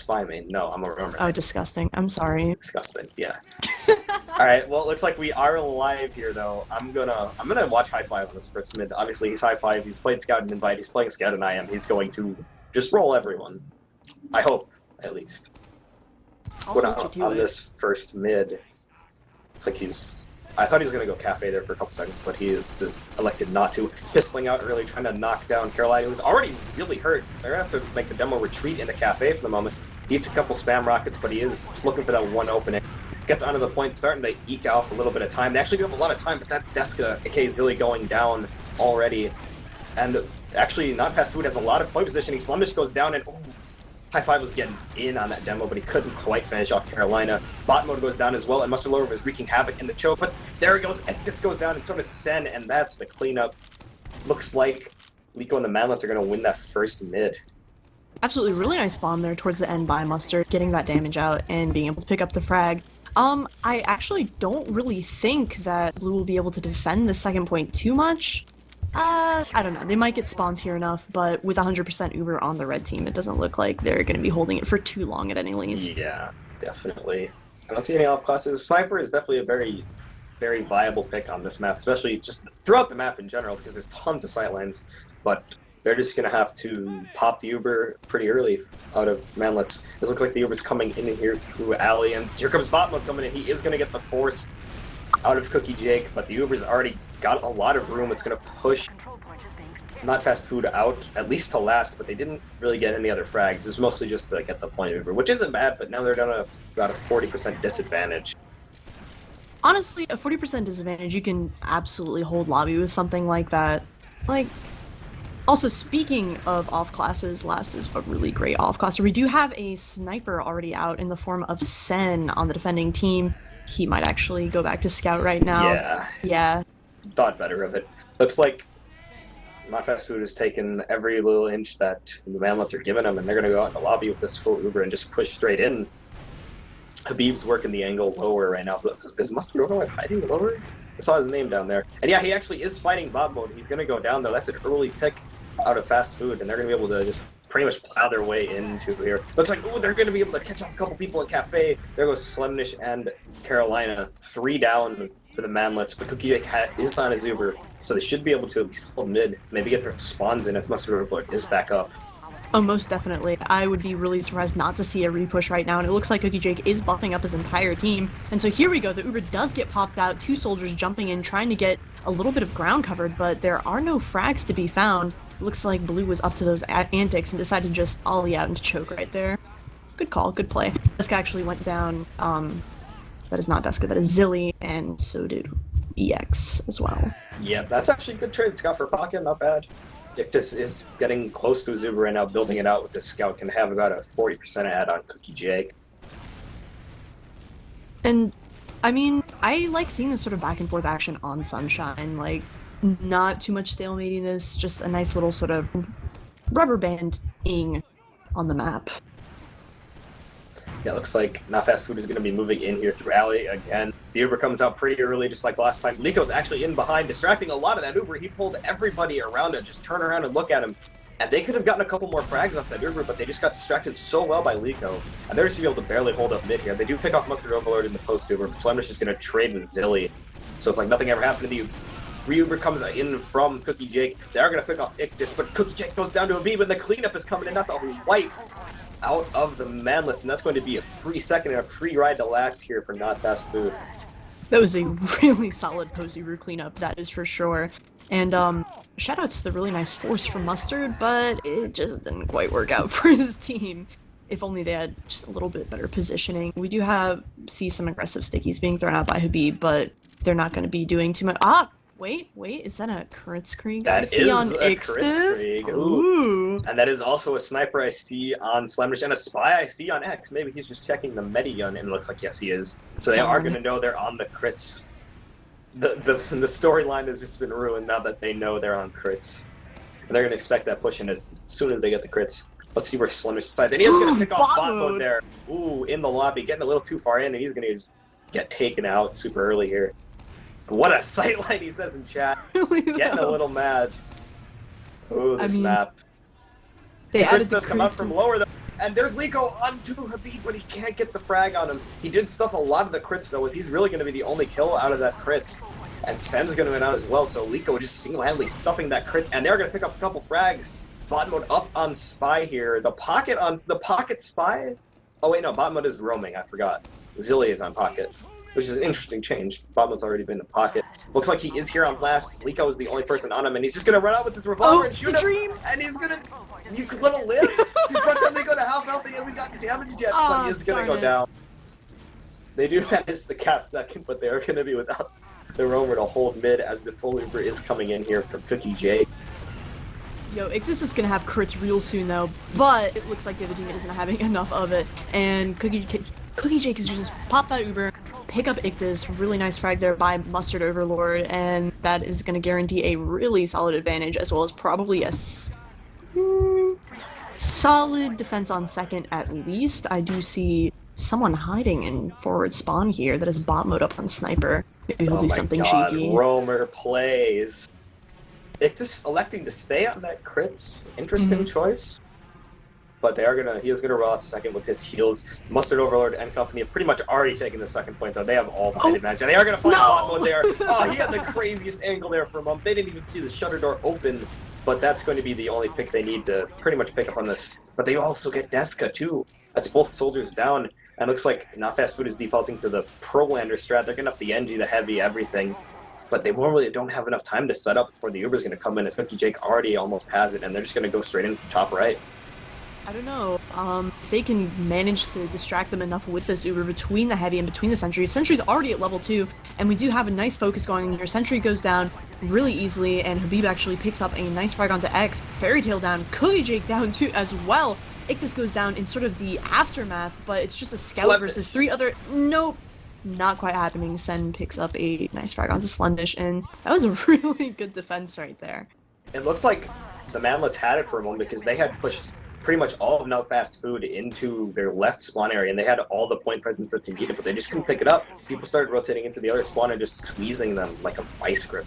spy main. No, I'm gonna remember Oh, that. disgusting. I'm sorry. Disgusting, yeah. Alright, well, it looks like we are live here, though. I'm gonna watch High Five on this first mid. Obviously, he's High Five, he's played Scout and Invite, he's playing Scout and IM. He's going to just roll everyone. I hope, at least. I'll hold you to On it. this first mid, looks like he's... I thought he was gonna go Cafe there for a couple seconds, but he is just elected not to. Pistoling out early, trying to knock down Carolina, who's already really hurt. They're gonna have to make the demo retreat into Cafe for the moment. He eats a couple spam rockets, but he is just looking for that one opening. Gets onto the point, starting to eke out a little bit of time. They actually do have a lot of time, but that's Deska, aka Zilly, going down already. And actually, Not Fast Food has a lot of point positioning. Slumdish goes down, and High Five was getting in on that demo, but he couldn't quite finish off Carolina. Bot mode goes down as well, and Mustard Lower was wreaking havoc in the choke, but there he goes. Ectis goes down, and so does Sen, and that's the cleanup. Looks like Liko and the Manlets are going to win that first mid. Absolutely, really nice bomb there towards the end by Mustard, getting that damage out and being able to pick up the frag. I actually don't really think that Blue will be able to defend the second point too much. I don't know. They might get spawns here enough, but with 100% Uber on the red team, it doesn't look like they're going to be holding it for too long at any least. Yeah, definitely. I don't see any off classes. Sniper is definitely a very, very viable pick on this map, especially just throughout the map in general, because there's tons of sightlines, but they're just going to have to pop the Uber pretty early out of Manlets. It looks like the Uber's coming in here through Alley, and here comes Bot Mode coming in. He is going to get the force out of Cookie Jake, but the Uber's already got a lot of room. It's going to push Not Fast Food out, at least to last, but they didn't really get any other frags. It was mostly just to get the point Uber, which isn't bad, but now they're down to about a 40% disadvantage. Honestly, a 40% disadvantage, you can absolutely hold lobby with something like that. Like, also, speaking of off classes, last is a really great off classer. We do have a sniper already out in the form of Sen on the defending team. He might actually go back to Scout right now. Yeah. Thought better of it. Looks like Not Fast Food has taken every little inch that the Manlets are giving him, and they're going to go out in the lobby with this full Uber and just push straight in. Habib's working the angle lower right now. Is Mustard Overlord hiding lower? I saw his name down there. And yeah, he actually is fighting Bob Mode. He's going to go down, though. That's an early pick out of Fast Food, and they're going to be able to just pretty much plow their way into here. Looks like, ooh, they're going to be able to catch off a couple people in Cafe. There goes Slemnish and Carolina. 3 down for the Manlets, but Cookie Jake is on his Uber, so they should be able to at least hold mid, maybe get their spawns in as Mustard Overlord is back up. Oh, most definitely. I would be really surprised not to see a repush right now, and it looks like Cookie Jake is buffing up his entire team. And so here we go, the Uber does get popped out, 2 soldiers jumping in, trying to get a little bit of ground covered, but there are no frags to be found. It looks like Blue was up to those antics and decided to just ollie out into choke right there. Good call, good play. Deska actually went down, that is not Deska, that is Zilly, and so did EX as well. Yeah, that's actually a good trade. Scout for Pocket, not bad. Dictus is getting close to his Uber right now, building it out with this Scout, can have about a 40% add on Cookie Jake. And, I mean, I like seeing this sort of back and forth action on Sunshine, like, not too much stalematiness, just a nice little sort of rubber banding on the map. Yeah, looks like Not Fast Food is going to be moving in here through Alley again. The Uber comes out pretty early, just like last time. Liko's actually in behind, distracting a lot of that Uber. He pulled everybody around it, just turn around and look at him. And they could have gotten a couple more frags off that Uber, but they just got distracted so well by Liko. And they're just going to be able to barely hold up mid here. They do pick off Mustard Overlord in the post Uber, but Slemish is going to trade with Zilly. So it's like nothing ever happened to the Uber comes in from Cookie Jake. They are going to pick off Ictus, but Cookie Jake goes down to a B, but the cleanup is coming in. That's a wipe out of the Manlets, and that's going to be a free second and a free ride to last here for Not Fast Food. That was a really solid post-Uber cleanup, that is for sure. And shoutouts to the really nice force from Mustard, but it just didn't quite work out for his team. If only they had just a little bit better positioning. We do see some aggressive stickies being thrown out by Habib, but they're not going to be doing too much. Wait, is that a Kritzkrieg That I see is on a Ixtus? Kritzkrieg. Ooh. And that is also a sniper I see on Slemish and a spy I see on X. Maybe he's just checking the medi gun, and it looks like yes he is. So they are going to know they're on the crits. The storyline has just been ruined now that they know they're on crits. And they're going to expect that push in as soon as they get the crits. Let's see where Slemish decides. And he is going to pick off bot mode there. Ooh, in the lobby, getting a little too far in, and he's going to just get taken out super early here. What a sightline, he says in chat. Really, Getting a little mad. Ooh, this map. They Crits does come out from lower though. And there's Liko onto Habib, but he can't get the frag on him. He did stuff a lot of the crits, though, as he's really going to be the only kill out of that crits. And Sen's going to win out as well, so Liko just single-handedly stuffing that crits, and they're going to pick up a couple frags. Bot mode up on Spy here. The pocket Spy? Oh wait, no, bot mode is roaming, I forgot. Zilly is on pocket, which is an interesting change. Bot mode's already been in pocket. Looks like he is here on last. Liko is the only person on him, and he's just going to run out with his revolver and shoot him. And he's going to live. He's brought down Liko to half health, and he hasn't gotten damaged yet, but he is going to go down. They do manage the cap second, but they are going to be without the roamer to hold mid as the full Uber is coming in here from Cookie Jake. Yo, Ictus is gonna have crits real soon though, but it looks like the other team isn't having enough of it. And Cookie Jake is just pop that Uber, pick up Ictus, really nice frag there by Mustard Overlord, and that is gonna guarantee a really solid advantage as well as probably a solid defense on second at least. I do see someone hiding in forward spawn here that is bot mode up on Sniper. Maybe he'll do something cheeky. Roamer plays. Ictus electing to stay on that crits. Interesting choice. But he is gonna roll out to second with his heals. Mustard Overlord and company have pretty much already taken the second point, though. They have all the height advantage. And they are gonna find bot mode there. Oh, he had the craziest angle there for a moment. They didn't even see the shutter door open. But that's going to be the only pick they need to pretty much pick up on this. But they also get Deska too. That's both soldiers down. And looks like Not Fast Food is defaulting to the Pro-Lander strat. They're getting up the NG, the heavy, everything. But they really don't have enough time to set up before the Uber's going to come in, as Cookie Jake already almost has it, and they're just going to go straight in from top right. I don't know. If they can manage to distract them enough with this Uber between the heavy and between the Sentry. Sentry's already at level 2, and we do have a nice focus going on here. Sentry goes down really easily, and Habib actually picks up a nice frag onto X. Fairy Tail down, Cookie Jake down too as well. Ictus goes down in sort of the aftermath, but it's just a scout versus 3 other... Nope. Not quite happening. Sen picks up a nice frag onto Slendish, and that was a really good defense right there. It looked like the Manlets had it for a moment because they had pushed pretty much all of Now Fast Food into their left spawn area, and they had all the point presence that they needed, but they just couldn't pick it up. People started rotating into the other spawn and just squeezing them like a vice grip.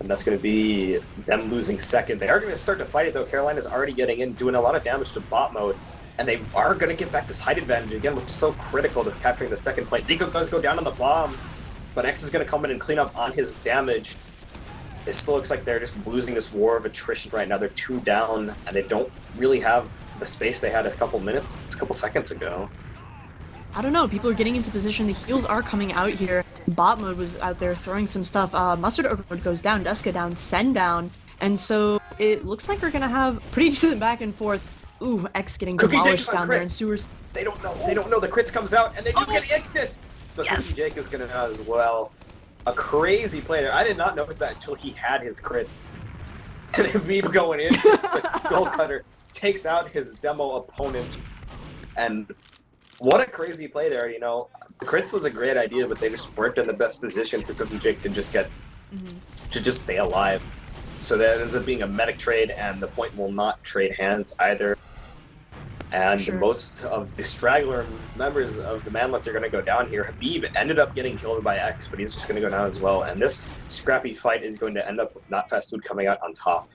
And that's going to be them losing second. They are going to start to fight it, though. Carolina's already getting in, doing a lot of damage to bot mode. And they are going to get back this height advantage again, which is so critical to capturing the second point. Liko does go down on the bomb, but X is going to come in and clean up on his damage. It still looks like they're just losing this war of attrition right now. They're 2 down, and they don't really have the space they had a couple seconds ago. I don't know, people are getting into position, the heals are coming out here. Bot mode was out there throwing some stuff. Mustard Overlord goes down, Deska down, Sen down, and so it looks like we're going to have pretty decent back and forth. Ooh, X getting demolished down there in sewers. They don't know the crits comes out, and they do get Ictus! But yes. Cookie Jake is going to know as well. A crazy play there. I did not notice that until he had his crit. And Habib going in, the Skull Cutter takes out his demo opponent. And what a crazy play there, you know. The crits was a great idea, but they just weren't in the best position for Cookie Jake to just get, to just stay alive. So that ends up being a medic trade, and the point will not trade hands either. And most of the straggler members of the Manlets are going to go down here. Habib ended up getting killed by X, but he's just going to go down as well. And this scrappy fight is going to end up with Not Fast Food coming out on top.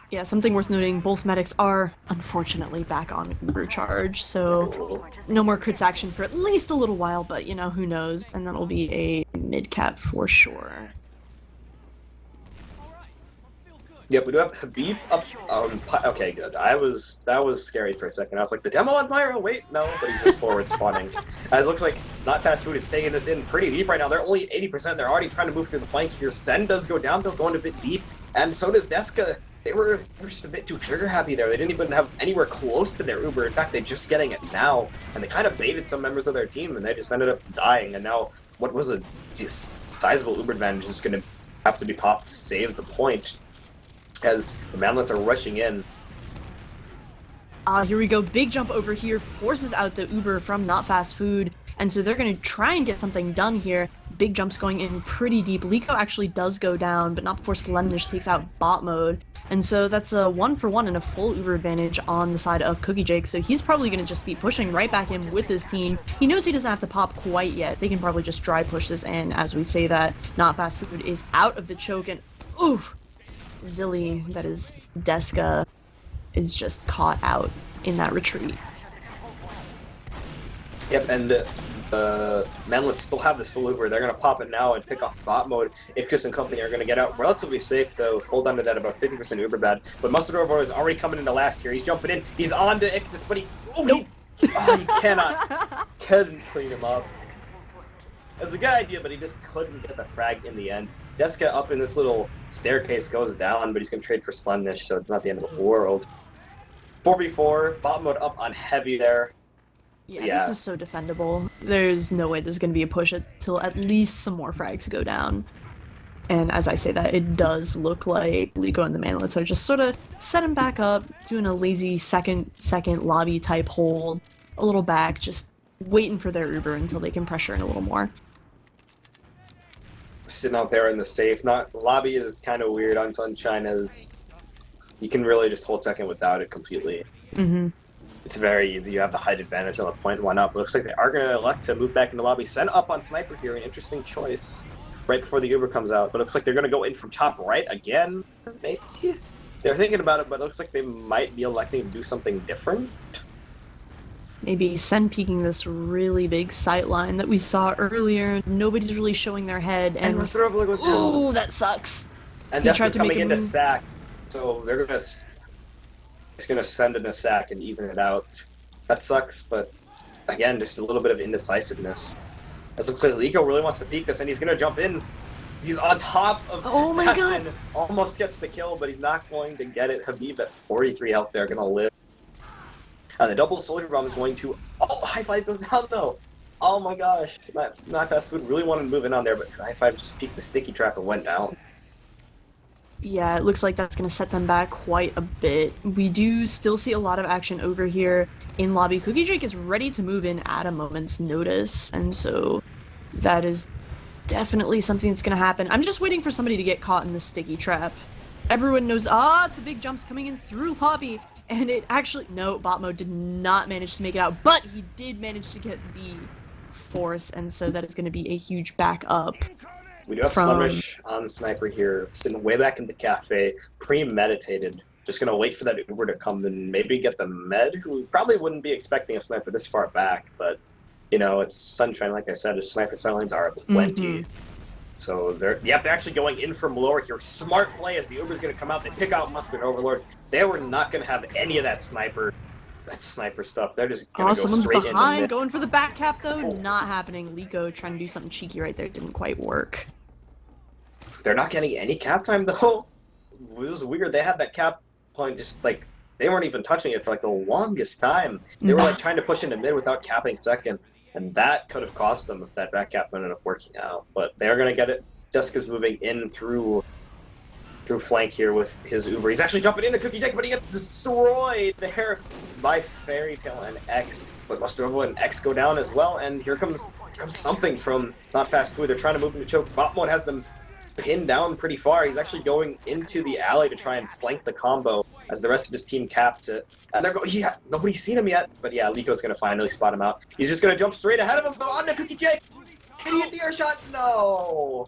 Yeah, something worth noting, both medics are unfortunately back on Uber charge, so no more crits action for at least a little while, but you know, who knows. And that'll be a mid-cap for sure. Yep, we do have Habib up. Okay, good. That was scary for a second. I was like, the demo on Pyro? Wait, no, but he's just forward spawning. As it looks like Not Fast Food is taking this in pretty deep right now. They're only 80%. They're already trying to move through the flank here. Sen does go down, though, going a bit deep, and so does Deska. They were just a bit too trigger happy there. They didn't even have anywhere close to their Uber. In fact, they're just getting it now, and they kind of baited some members of their team, and they just ended up dying. And now, what was a sizable Uber advantage is going to have to be popped to save the point, as the Manlets are rushing in. Here we go. Big jump over here forces out the Uber from Not Fast Food, and so they're going to try and get something done here. Big jumps going in pretty deep. Liko actually does go down, but not before Slendish takes out bot mode. And so that's a 1-for-1 and a full Uber advantage on the side of Cookie Jake, so he's probably going to just be pushing right back in with his team. He knows he doesn't have to pop quite yet. They can probably just dry push this in as we say that Not Fast Food is out of the choke, and oof! Zilly, that is Deska, is just caught out in that retreat. Yep, and Manlets still have this full Uber. They're going to pop it now and pick off bot mode. Ictus and company are going to get out relatively safe, though. Hold on to that about 50% Uber bad. But Mustard Overlord is already coming into last here. He's jumping in. He's on to Ictus, but he couldn't clean him up. It was a good idea, but he just couldn't get the frag in the end. Deska up in this little staircase goes down, but he's going to trade for Slemnish, so it's not the end of the world. 4v4, bot mode up on heavy there. Yeah, this is so defendable. There's no way there's going to be a push until at least some more frags go down. And as I say that, it does look like Liko and the Manlets are just sort of setting back up, doing a lazy second lobby type hold, a little back, just waiting for their Uber until they can pressure in a little more. Sitting out there in the safe. Lobby is kind of weird on Sunshine, as you can really just hold second without it completely. It's very easy. You have the height advantage on the point one up. It looks like they are going to elect to move back in the lobby. Send up on Sniper here, an interesting choice right before the Uber comes out. But it looks like they're going to go in from top right again, maybe? They're thinking about it, but it looks like they might be electing to do something different. Maybe Sen peeking this really big sight line that we saw earlier. Nobody's really showing their head. And Mustard Overlord goes down. Oh, that sucks. And Deska's coming into sack. So they're going to send in a sack and even it out. That sucks, but again, just a little bit of indecisiveness. This looks like Liko really wants to peek this, and he's going to jump in. He's on top of Assassin. Almost gets the kill, but he's not going to get it. Habib at 43 health there, going to live. And the double soldier bomb is going to... Oh, High Five goes down, though. Oh my gosh. Not Fast Food really wanted to move in on there, but High Five just peeked the sticky trap and went down. Yeah, it looks like that's going to set them back quite a bit. We do still see a lot of action over here in lobby. Cookie Jake is ready to move in at a moment's notice, and so that is definitely something that's going to happen. I'm just waiting for somebody to get caught in the sticky trap. Everyone knows, the big jump's coming in through lobby, and it actually, no, bot mode did not manage to make it out, but he did manage to get the force, and so that is going to be a huge backup. We do have Slumrish on Sniper here, sitting way back in the cafe, premeditated. Just going to wait for that Uber to come and maybe get the med, who probably wouldn't be expecting a Sniper this far back, but, you know, it's Sunshine, like I said, his Sniper sidelines are plenty. So they're actually going in from lower here. Smart play as the Uber's going to come out. They pick out Mustard Overlord. They were not going to have any of that sniper stuff. They're just going to go straight in. Behind, going for the back cap, though. Not happening. Liko trying to do something cheeky right there. Didn't quite work. They're not getting any cap time, though. It was weird. They had that cap point just, like, they weren't even touching it for, like, the longest time. They were, like, trying to push into mid without capping second, and that could have cost them if that back cap ended up working out. But they're going to get it. Deska's moving in through flank here with his Uber. He's actually jumping into Cookie Jake, but he gets destroyed there by Fairy Tail and X. But Mustard Overlord and X go down as well, and here comes something from Not Fast Food. They're trying to move into choke. Bot mode has them pinned down pretty far. He's actually going into the alley to try and flank the combo as the rest of his team caps it. And they're going, nobody's seen him yet. But yeah, Liko's going to finally spot him out. He's just going to jump straight ahead of him, on to Cookie Jake. Can he hit the air shot? No.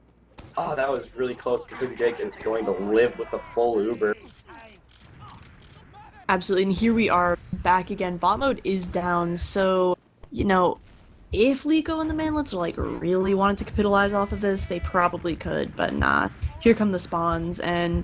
Oh, that was really close, but Cookie Jake is going to live with the full Uber. Absolutely, and here we are back again. Bot mode is down, so, you know, if Liko and the Manlets are, like, really wanted to capitalize off of this, they probably could, but nah. Here come the spawns, and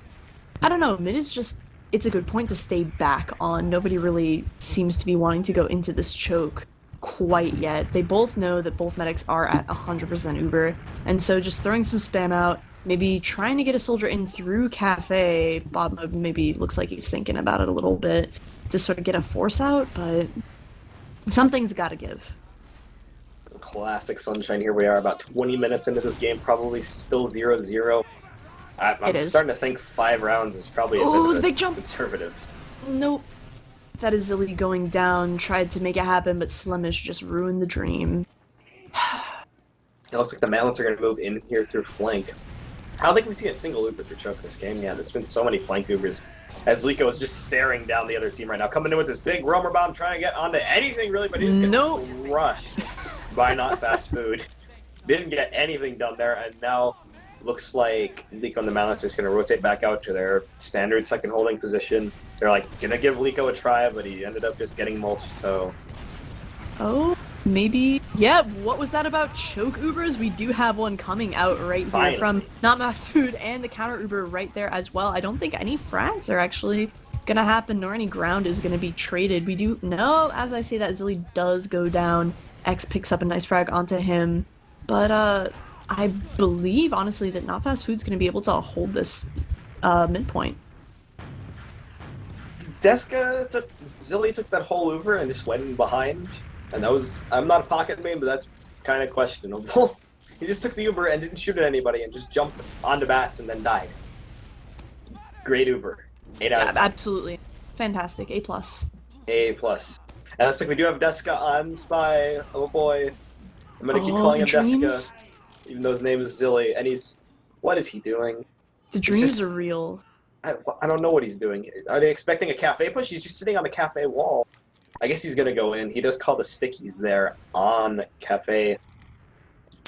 I don't know, mid is just, it's a good point to stay back on. Nobody really seems to be wanting to go into this choke quite yet. They both know that both medics are at 100% Uber, and so just throwing some spam out, maybe trying to get a soldier in through Cafe. Bob mode maybe looks like he's thinking about it a little bit to sort of get a force out, but something's got to give. Classic Sunshine. Here we are about 20 minutes into this game, probably still 0-0. I'm starting to think 5 rounds is probably a bit conservative. Nope. That is Zilly going down, tried to make it happen, but Slemish just ruined the dream. It looks like the Manlets are going to move in here through flank. I don't think we've seen a single Uber through choke this game. Yeah, there's been so many flank Ubers. As Liko is just staring down the other team right now, coming in with this big roamer bomb, trying to get onto anything really, but he just gets crushed by Not Fast Food. Didn't get anything done there, and now looks like Liko and the Manlets are just going to rotate back out to their standard second holding position. They're like gonna give Liko a try, but he ended up just getting mulched, so... Oh, maybe. Yeah, what was that about choke Ubers? We do have one coming out right here Finally. from Not Mass Food and the counter Uber right there as well. I don't think any frags are actually gonna happen, nor any ground is gonna be traded. We do know, as I say that, Zilly does go down. X picks up a nice frag onto him. But, I believe, honestly, that Not Fast Food's gonna be able to hold this, midpoint. Zilly took that whole Uber and just went in behind. And that was, I'm not a pocket main, but that's kind of questionable. He just took the Uber and didn't shoot at anybody and just jumped onto bats and then died. Great Uber. 8 out of 10. Absolutely. Fantastic. A+. A+. And looks like we do have Deska on Spy. Oh boy. I'm gonna keep calling him Deska, even though his name is Zilly. And he's... What is he doing? The dreams are real. I don't know what he's doing. Are they expecting a cafe push? He's just sitting on the cafe wall. I guess he's gonna go in. He does call the stickies there on cafe.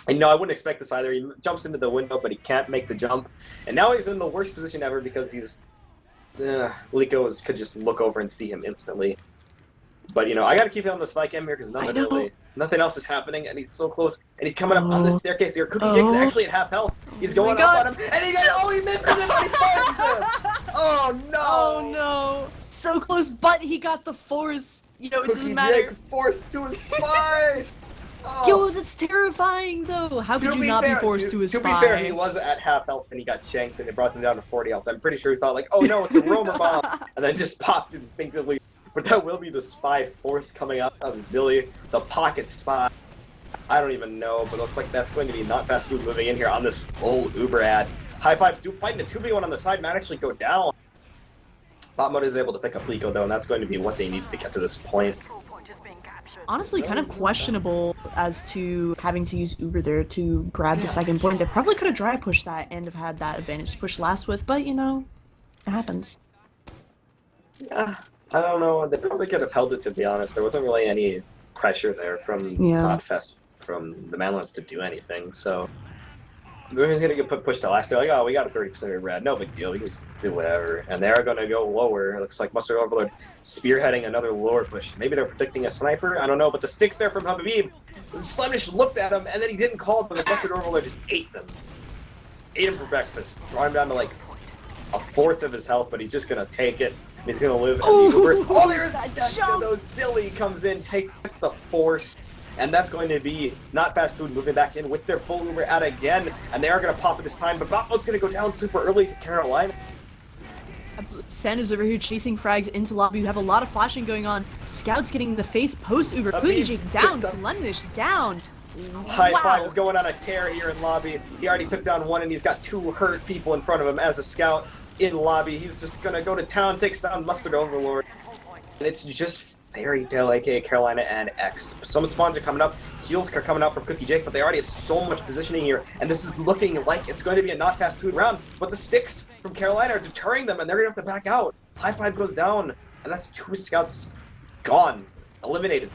And no, I wouldn't expect this either. He jumps into the window, but he can't make the jump. And now he's in the worst position ever because he's... Liko could just look over and see him instantly. But, you know, I gotta keep him on the spike M here because nothing else is happening, and he's so close. And he's coming up on the staircase here. Cookie Jake is actually at half health. He's going up on him, and he misses him, but he forces him! Oh, no! Oh, no. So close, but he got the force. You know, it doesn't matter. Cookie Jake forced to a spy! Oh. Yo, that's terrifying, though. How could you not be forced to a spy? To be fair, he was at half health and he got shanked and it brought him down to 40 health. I'm pretty sure he thought, like, oh no, it's a roamer bomb, and then just popped instinctively. But that will be the spy force coming out of Zilly, the pocket spy. I don't even know, but it looks like that's going to be Not Fast Food moving in here on this full Uber ad. High Five fighting a 2v1 on the side might actually go down. Bot mode is able to pick up Liko though, and that's going to be what they need to get to this point. Honestly, kind of questionable as to having to use Uber there to grab the second point. They probably could have dry pushed that and have had that advantage to push last with, but you know, it happens. Yeah, I don't know. They probably could have held it, to be honest. There wasn't really any pressure there from Notfest, from the Manlets to do anything, so... They're gonna get pushed to last. They're like, oh, we got a 30% red. No big deal. We can just do whatever. And they're gonna go lower. It looks like Mustard Overlord spearheading another lower push. Maybe they're predicting a sniper. I don't know. But the sticks there from Habib. Slemish looked at him and then he didn't call it, but the Mustard Overlord just ate them. Ate him for breakfast. Brought him down to like a fourth of his health, but he's just gonna take it. And he's gonna live. Oh, there's Deska though. Zilly comes in. That's the force. And that's going to be Not Fast Food moving back in with their full Uber out again. And they are going to pop it this time, but Botmode's going to go down super early to Carolina. Sen is over here chasing frags into lobby. We have a lot of flashing going on. Scouts getting the face post Uber. Cookie Jake down. Slemish down. High Five is going on a tear here in lobby. He already took down one, and he's got 2 hurt people in front of him as a scout in lobby. He's just going to go to town, takes down Mustard Overlord. And it's just Fairy Tale, aka Carolina, and X. Some spawns are coming up, heals are coming out from Cookie Jake, but they already have so much positioning here, and this is looking like it's going to be a Not Fast Food round, but the sticks from Carolina are deterring them, and they're going to have to back out. High Five goes down, and that's 2 scouts gone, eliminated.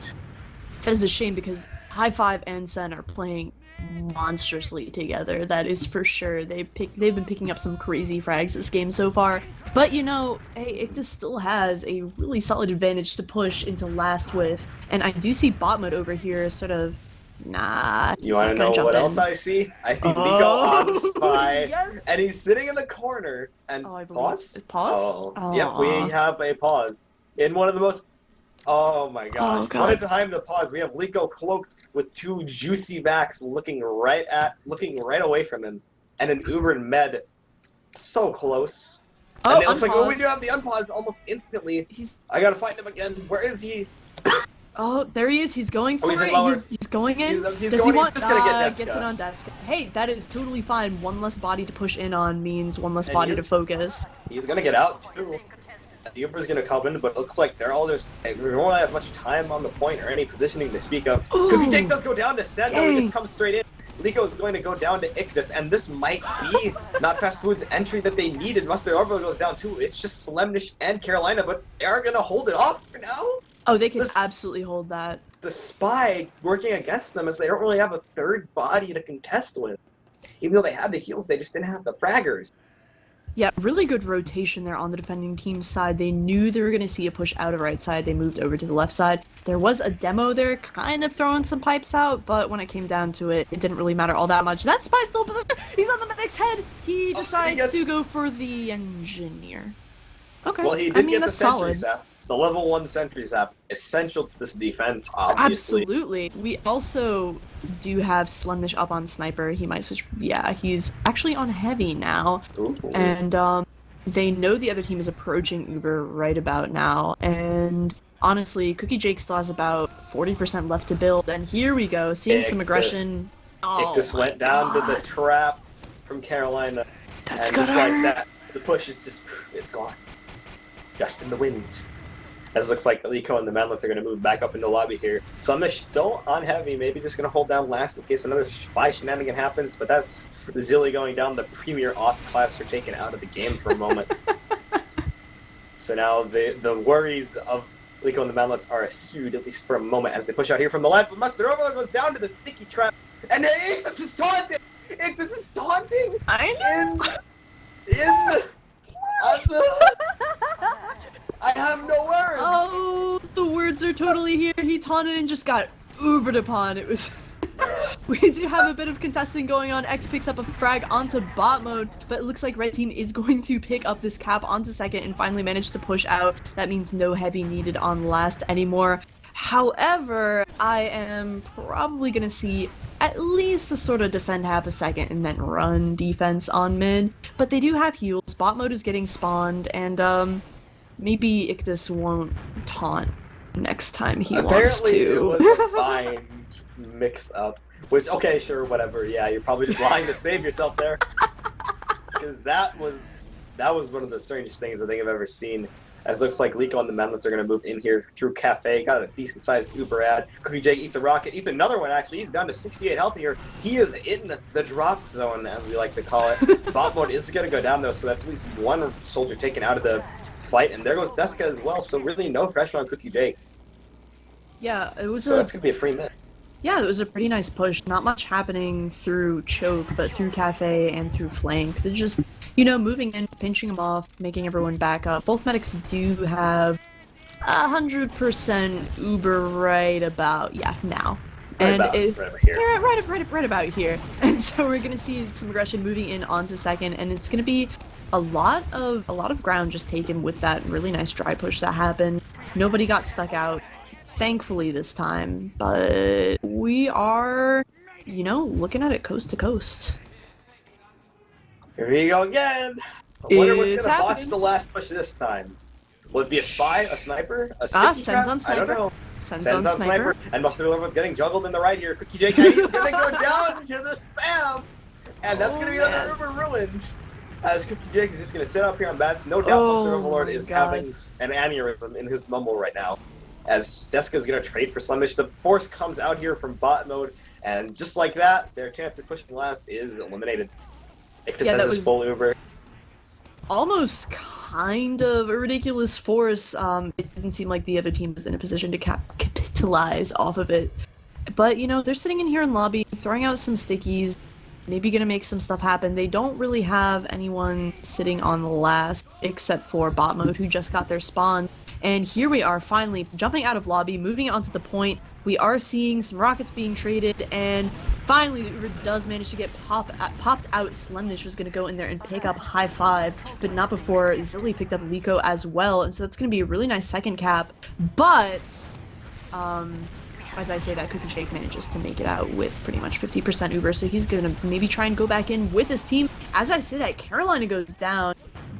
That is a shame because High Five and Sen are playing monstrously together. That is for sure. They've been picking up some crazy frags this game so far. But you know, hey, Ictus still has a really solid advantage to push into last with, and I do see bot mode over here sort of You want to know what else I see? I see Liko on Spy, yes. And he's sitting in the corner. And pause? Pause? Yep, we have a pause in one of the most. Oh my gosh! What a time to pause. We have Liko cloaked with 2 juicy backs looking right away from him, and an Uber and Med so close. And it looks like we do have the unpause almost instantly. I gotta find him again. Where is he? Oh, there he is. He's going for it. He's going in. He's just gonna get Deska. Gets it on Deska. Hey, that is totally fine. One less body to push in on means one less body to focus. He's gonna get out too. The Uber's gonna come in, but it looks like they're all just. We don't really have much time on the point or any positioning to speak of. Ooh, Cookie Jake does go down to Sen, though he just comes straight in. Liko is going to go down to Ictus, and this might be Not Fast Food's entry that they needed. Mustard Overlord goes down too. It's just Slemnish and Carolina, but they are gonna hold it off for now. Oh, they can absolutely hold that. The Spy working against them as they don't really have a third body to contest with. Even though they had the heals, they just didn't have the fraggers. Yeah, really good rotation there on the defending team's side. They knew they were going to see a push out of right side. They moved over to the left side. There was a demo there kind of throwing some pipes out, but when it came down to it, it didn't really matter all that much. That spy still position. He's on the medic's head. He decides to go for the engineer. Okay. Well, he did get the that's sentry solid. sap. The level 1 sentry sap, essential to this defense, obviously. Absolutely. We also do have Slumnish up on Sniper. He might switch. Yeah, he's actually on Heavy now. Ooh. And they know the other team is approaching Uber right about now. And honestly, Cookie Jake still has about 40% left to build. And here we go, seeing some aggression. Ictus went down to the trap from Carolina. That's and just like that, the push is just, it's gone. Dust in the wind. As it looks like Liko and the Manlets are going to move back up into the lobby here. Slumnish still on Heavy, maybe just going to hold down last in case another spy shenanigan happens, but that's Zilly going down. The premier off class are taken out of the game for a moment. So now the worries of Liko and the Manlets are eschewed, at least for a moment, as they push out here from the left. But Mustard Overload goes down to the sticky trap, and Ictus is taunting! Ictus is taunting! I know! I have no words! Oh, the words are totally here. He taunted and just got Ubered upon. It was... We do have a bit of contesting going on. X picks up a frag onto bot mode, but it looks like red team is going to pick up this cap onto second and finally manage to push out. That means no heavy needed on last anymore. However, I am probably going to see at least a sort of defend half a second and then run defense on mid. But they do have heals. Bot mode is getting spawned, and maybe Ictus won't taunt next time he wants to. Apparently it was a mind mix-up. Which, okay, sure, whatever. Yeah, you're probably just lying to save yourself there. Because that was one of the strangest things I think I've ever seen. As it looks like Liko and the Manlets are going to move in here through Cafe. Got a decent-sized Uber ad. Cookie Jake eats a rocket. Eats another one, actually. He's down to 68 health here. He is in the drop zone, as we like to call it. Bot mode is going to go down, though, so that's at least one soldier taken out of the fight. And there goes Deska as well, so really no pressure on Cookie Jake. Yeah, it was So that's going to be a free mid. Yeah, it was a pretty nice push. Not much happening through choke, but through cafe and through flank. They're just, moving in, pinching them off, making everyone back up. Both medics do have 100% Uber right about, now. Right about here. Yeah, right about here. And so we're gonna see some aggression moving in onto second, and it's gonna be a lot of ground just taken with that really nice dry push that happened. Nobody got stuck out. Thankfully this time, but we are, looking at it coast to coast. Here we go again. I wonder what's going to botch the last push this time. Will it be a spy, a sniper, a sticky Sends trap? on sniper. I don't know. Sends on sniper. And Mustard Overload's getting juggled in the right here. Cookie Jake, he's going to go down to the spam. And that's going to be another Uber ruined. As Cookie Jake is just going to sit up here on bats. No doubt Mustard Overlord is having an aneurysm in his mumble right now. As Deska is going to trade for Slummish. The force comes out here from bot mode, and just like that, their chance of pushing last is eliminated. Ictus has his full Uber. Almost kind of a ridiculous force. It didn't seem like the other team was in a position to capitalize off of it. But, they're sitting in here in lobby, throwing out some stickies, maybe going to make some stuff happen. They don't really have anyone sitting on the last, except for bot mode, who just got their spawn. And here we are, finally, jumping out of lobby, moving onto the point. We are seeing some rockets being traded, and finally the Uber does manage to get popped out. Slumnish was going to go in there and pick up high five, but not before Zilly picked up Liko as well, and so that's going to be a really nice second cap. But, as I say that, Cookie Jake manages to make it out with pretty much 50% Uber, so he's going to maybe try and go back in with his team. As I say that, Carolina goes down,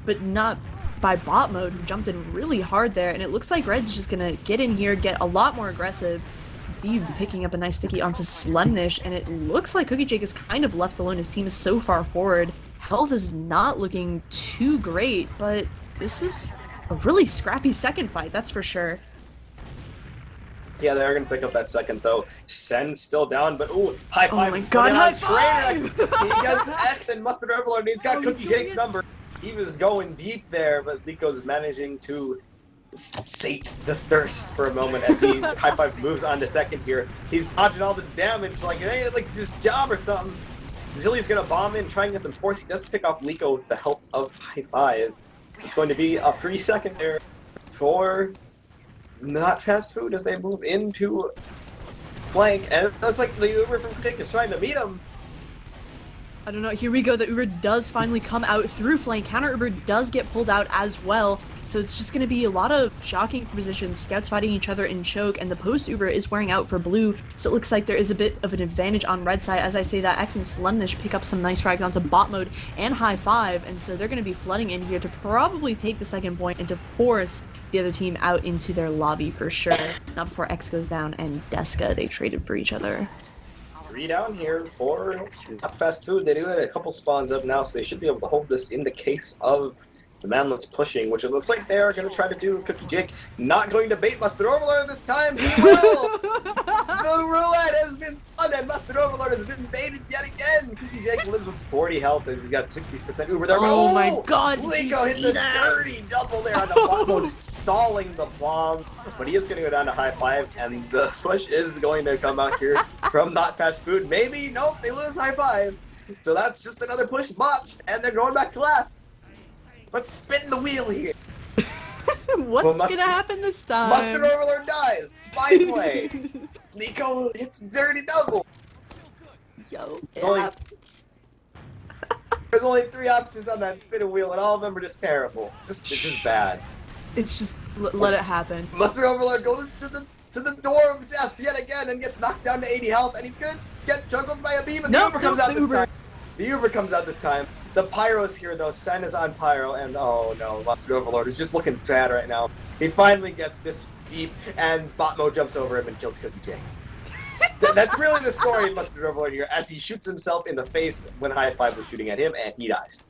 but not by bot mode, who jumped in really hard there, and it looks like Red's just gonna get in here, get a lot more aggressive. Be picking up a nice sticky onto Slumnish, and it looks like Cookie Jake is kind of left alone. His team is so far forward. Health is not looking too great, but this is a really scrappy second fight, that's for sure. Yeah, they are going to pick up that second, though. Sen's still down, but ooh, high five. Oh my god, high five! He gets X and Mustard Overlord, and he's got Cookie Jake's number. He was going deep there, but Liko's managing to sate the thirst for a moment as he high five moves on to second here. He's dodging all this damage like it ain't like his job or something. Zilly's gonna bomb in, try and get some force. He does pick off Liko with the help of High Five. It's going to be a 3-second there for not fast food as they move into flank. And it looks like the Uber from Kick is trying to meet him. I don't know, here we go, the Uber does finally come out through flank, counter Uber does get pulled out as well, so it's just going to be a lot of shocking positions, scouts fighting each other in choke, and the post Uber is wearing out for blue, so it looks like there is a bit of an advantage on red side. As I say that, X and Slemnish pick up some nice frags onto bot mode and High Five, and so they're going to be flooding in here to probably take the second point and to force the other team out into their lobby for sure. Not before X goes down and Deska, they traded for each other. 3 down here for not fast food. They do have a couple spawns up now, so they should be able to hold this in the case of the Manlets pushing, which it looks like they are going to try to do. Cookie Jake not going to bait Mustard Overlord this time. He will! The roulette has been spun and Mustard Overlord has been baited yet again. Cookie Jake lives with 40 health as he's got 60% Uber there. Oh my god, Liko hits a dirty double there on the bot mode, stalling the bomb. But he is going to go down to High Five, and the push is going to come out here from not fast food. Maybe, nope, they lose High Five. So that's just another push botched, and they're going back to last. Let's spin the wheel here. What's gonna happen this time? Mustard Overlord dies. Spy play. Liko hits dirty double. Yo, there's only 3 options on that spin wheel, and all of them are just terrible. It's just bad. It's just let it happen. Mustard Overlord goes to the door of death yet again and gets knocked down to 80 health, and he's gonna get juggled by a beam, and the Uber comes out this time. The Uber comes out this time. The Pyro's here though, Sen is on Pyro, and oh no, Mustard Overlord is just looking sad right now. He finally gets this deep, and bot mode jumps over him and kills Cookie Jake. That's really the story of Mustard Overlord here, as he shoots himself in the face when High Five was shooting at him, and he dies.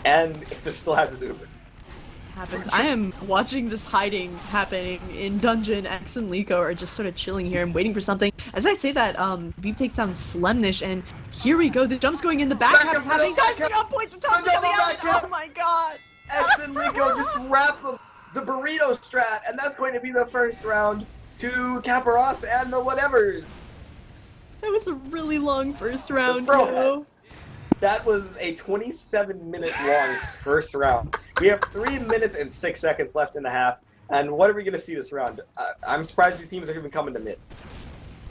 And it just still has his Uber. I am watching this hiding happening in dungeon. X and Liko are just sort of chilling here and waiting for something. As I say that, Beep takes down Slemnish, and here we go. The jump's going in, the back half is happening. Diving on point, the top's coming out. Oh my god! X and Liko just wrap them. The burrito strat, and that's going to be the first round to Caparos and the whatevers. That was a really long first round, too. That was a 27-minute long first round. We have 3 minutes and 6 seconds left in the half, and what are we going to see this round? I'm surprised these teams are even coming to mid.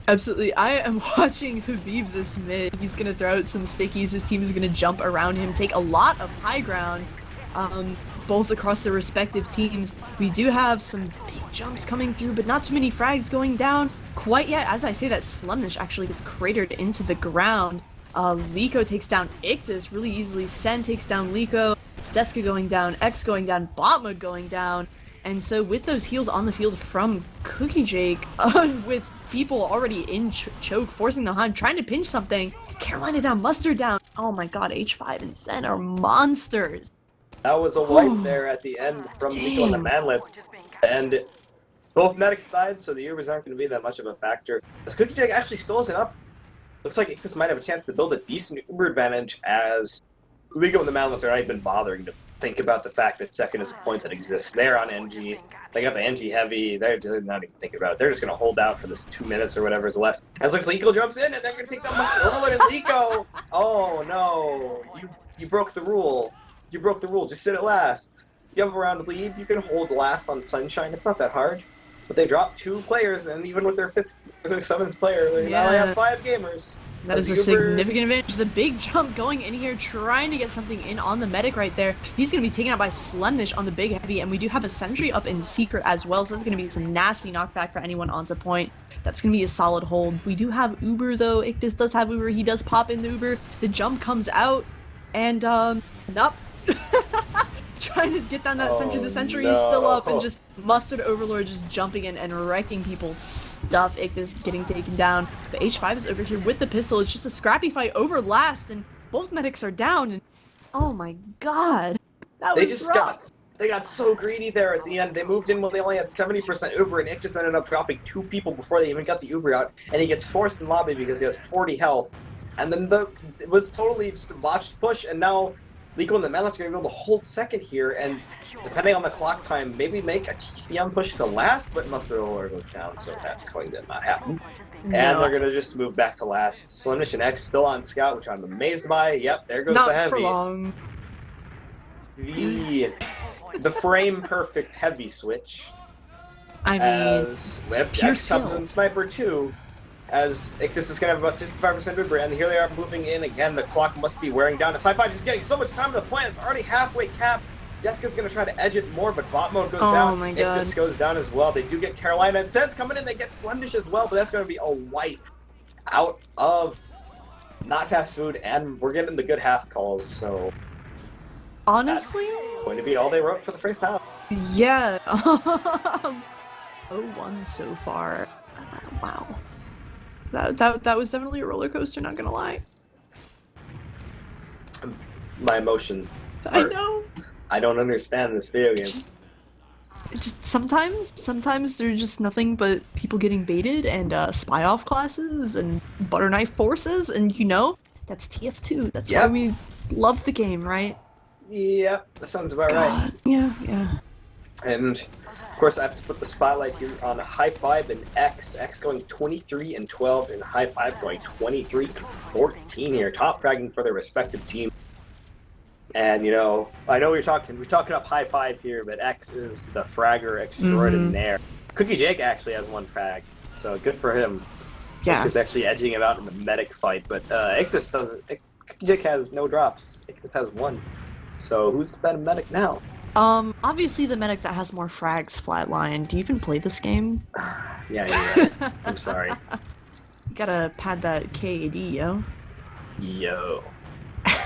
Absolutely. I am watching Habib this mid. He's going to throw out some stickies. His team is going to jump around him, take a lot of high ground, both across their respective teams. We do have some big jumps coming through, but not too many frags going down quite yet. As I say that, Slemnish actually gets cratered into the ground. Liko takes down Ictus really easily. Sen takes down Liko. Deska going down. X going down. Bot mode going down. And so with those heals on the field from Cookie Jake, with people already in choke, forcing the hunt, trying to pinch something. Carolina down. Mustard down. Oh my god, H5 and Sen are monsters. That was a wipe there at the end from Liko and the Manlets. And both medics died, so the Ubers aren't going to be that much of a factor. As Cookie Jake actually stalls it up, looks like Ictus might have a chance to build a decent Uber advantage, as Liko and the Manlets are not even bothering to think about the fact that second is a point that exists. They're on NG. They got the NG heavy. They're not even thinking about it. They're just going to hold out for this 2 minutes or whatever is left. As looks like Liko jumps in, and they're going to take down Mustard Overlord and Liko. Oh no, you broke the rule. You broke the rule. Just sit at last. You have a round lead. You can hold last on Sunshine. It's not that hard. But they dropped 2 players, and even with their 7th player, they now have 5 gamers. That is a significant advantage. The big jump going in here, trying to get something in on the medic right there. He's going to be taken out by Slemnish on the big heavy, and we do have a sentry up in secret as well, so that's going to be some nasty knockback for anyone onto point. That's going to be a solid hold. We do have Uber, though. Ictus does have Uber. He does pop in the Uber. The jump comes out, and, nope. Trying to get down that sentry. The sentry is still up, and just Mustard Overlord just jumping in and wrecking people's stuff. Ictus getting taken down. The H5 is over here with the pistol. It's just a scrappy fight over last, and both medics are down. And oh my god, that was rough. They got so greedy there at the end. They moved in when they only had 70% Uber, and Ictus ended up dropping 2 people before they even got the Uber out, and he gets forced in lobby because he has 40 health. And then it was totally just a botched push, and now Liko and the Manlets are going to be able to hold second here, and depending on the clock time, maybe make a TCM push to last, but Mustard Overlord goes down, so that's going to not happen. And they're going to just move back to last. Slimnish and X still on Scout, which I'm amazed by. Yep, there goes Not the heavy. for long. The frame-perfect heavy switch. I mean, As pure X comes skill. in Sniper 2, as Ictus is going to have about 65% Uber, and here they are moving in again. The clock must be wearing down. As High Five is getting so much time to the plan. It's already halfway cap. Jessica's going to try to edge it more, but bot mode goes down. My God. Ictus goes down as well. They do get Carolina and Sens coming in. They get Slendish as well, but that's going to be a wipe out of not fast food, and we're getting the good half calls, so honestly, that's going to be all they wrote for the first half. yeah. 0-1 so far. Wow. That was definitely a roller coaster, not gonna lie. My emotions. I know. I don't understand this video game. Just sometimes they're just nothing but people getting baited and spy off classes and butter knife forces, and you know, that's TF2. That's why we love the game, right? Yep, that sounds about right. Yeah. And of course, I have to put the spotlight here on High Five and X. X going 23 and 12, and High Five going 23 and 14 here, top fragging for their respective team. And you know, I know we're talking up High Five here, but X is the fragger extraordinaire. Cookie Jake actually has one frag, so good for him. Yeah, Ictus actually edging him out in the medic fight, but Ictus doesn't. Cookie Jake has no drops. Ictus has one. So who's the better medic now? Obviously the medic that has more frags flatline. Do you even play this game? Yeah, you're right. I'm sorry. You gotta pad that KAD, yo. Yo.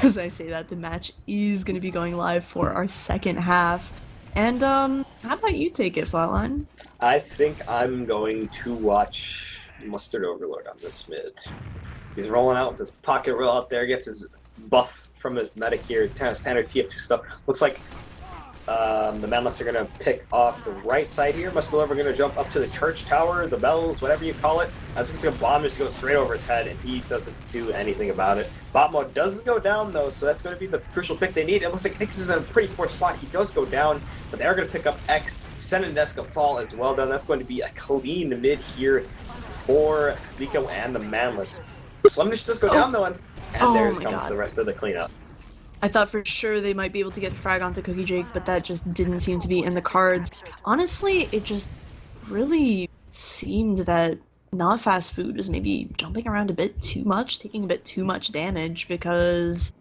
As I say that, the match is gonna be going live for our second half. And, how about you take it, Flatline? I think I'm going to watch Mustard Overlord on this mid. He's rolling out with his pocket roll out there, gets his buff from his medic here, standard TF2 stuff. Looks like the Manlets are going to pick off the right side here. Mustard Overlord going to jump up to the church tower, the bells, whatever you call it. As he's going to bomb, just go straight over his head, and he doesn't do anything about it. Bot mode doesn't go down, though, so that's going to be the crucial pick they need. It looks like X is in a pretty poor spot. He does go down, but they are going to pick up X. Sen and Deska fall as well down. That's going to be a clean mid here for Liko and the Manlets. Slimnish does go down, though, and there comes the rest of the cleanup. I thought for sure they might be able to get frag onto Cookie Jake, but that just didn't seem to be in the cards. Honestly, it just really seemed that not fast food was maybe jumping around a bit too much, taking a bit too much damage, because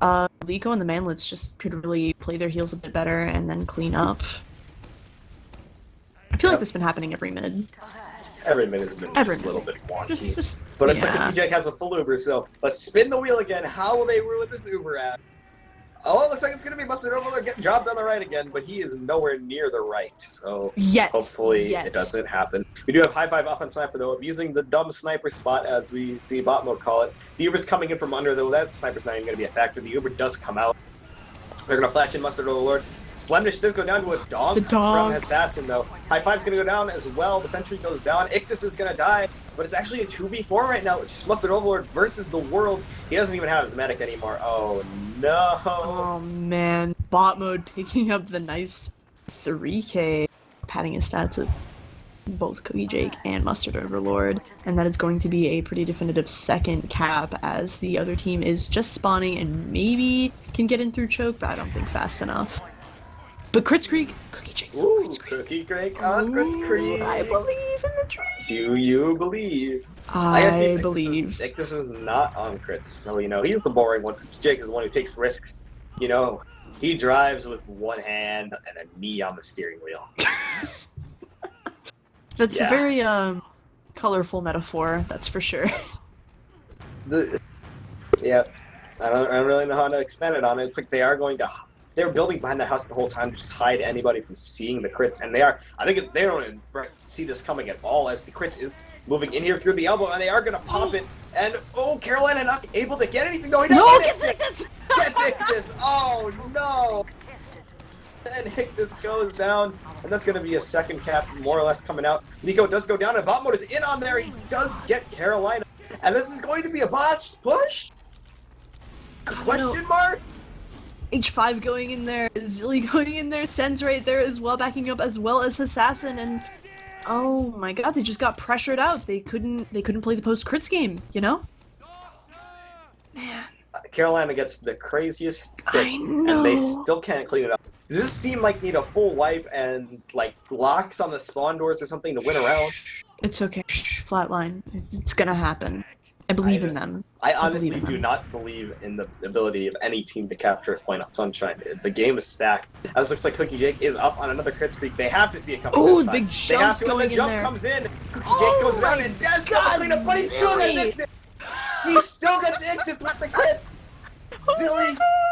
Liko and the Manlets just could really play their heels a bit better and then clean up. I feel like this has been happening every mid. Every mid has been just a little bit wonky. But it's like Cookie Jake has a full Uber, so let's spin the wheel again. How will they ruin this Uber ad? Oh, it looks like it's going to be Mustard Overlord getting dropped on the right again, but he is nowhere near the right, so hopefully it doesn't happen. We do have High Five up on Sniper, though, using the dumb sniper spot, as we see bot mode call it. The Uber's coming in from under, though. That sniper's not even going to be a factor. The Uber does come out. They're going to flash in Mustard Overlord. Slemdish does go down to a dog from Assassin, though. High Five's going to go down as well. The sentry goes down. Ictus is going to die, but it's actually a 2v4 right now. It's just Mustard Overlord versus the world. He doesn't even have his medic anymore. Oh, no. Oh, man. Bot mode picking up the nice 3k, padding his stats of both Cookie Jake and Mustard Overlord, and that is going to be a pretty definitive second cap, as the other team is just spawning and maybe can get in through choke, but I don't think fast enough. But Crits Creek, Cookie Jake's on Crits Creek. Cookie Creek on Crits Creek. I believe in the dream. Do you believe? I believe. This is not on Crits, so you know he's the boring one. Cookie Jake is the one who takes risks. You know, he drives with one hand and a knee on the steering wheel. That's a very colorful metaphor. That's for sure. Yeah, I don't really know how to expand it on it. It's like they are going to. They're building behind the house the whole time to just hide anybody from seeing the crits, and they are. I think they don't even see this coming at all, as the crits is moving in here through the elbow, and they are going to pop it. And Carolina not able to get anything. No, he doesn't. Gets Ictus! Oh no! And Ictus goes down, and that's going to be a second cap, more or less coming out. Liko does go down, and bot mode is in on there. He does get Carolina, and this is going to be a botched push. Question mark. H5 going in there, Zilly going in there, Sen's right there as well, backing up, as well as Assassin, and oh my god, they just got pressured out. They couldn't play the post crits game, you know? Man. Carolina gets the craziest stick, I know. and they still can't clean it up. Does this seem like need a full wipe and like locks on the spawn doors or something to win a round? It's okay. Flatline. It's gonna happen. I believe in them. I honestly do not believe in the ability of any team to capture a point on Sunshine. The game is stacked. As it looks like Cookie Jake is up on another crit streak. They have to see it coming this time. Big They have jump's to, and going the jump in there. comes in. Cookie Jake goes down and does not clean up, but he still gets it. He still gets Ictus with the crits.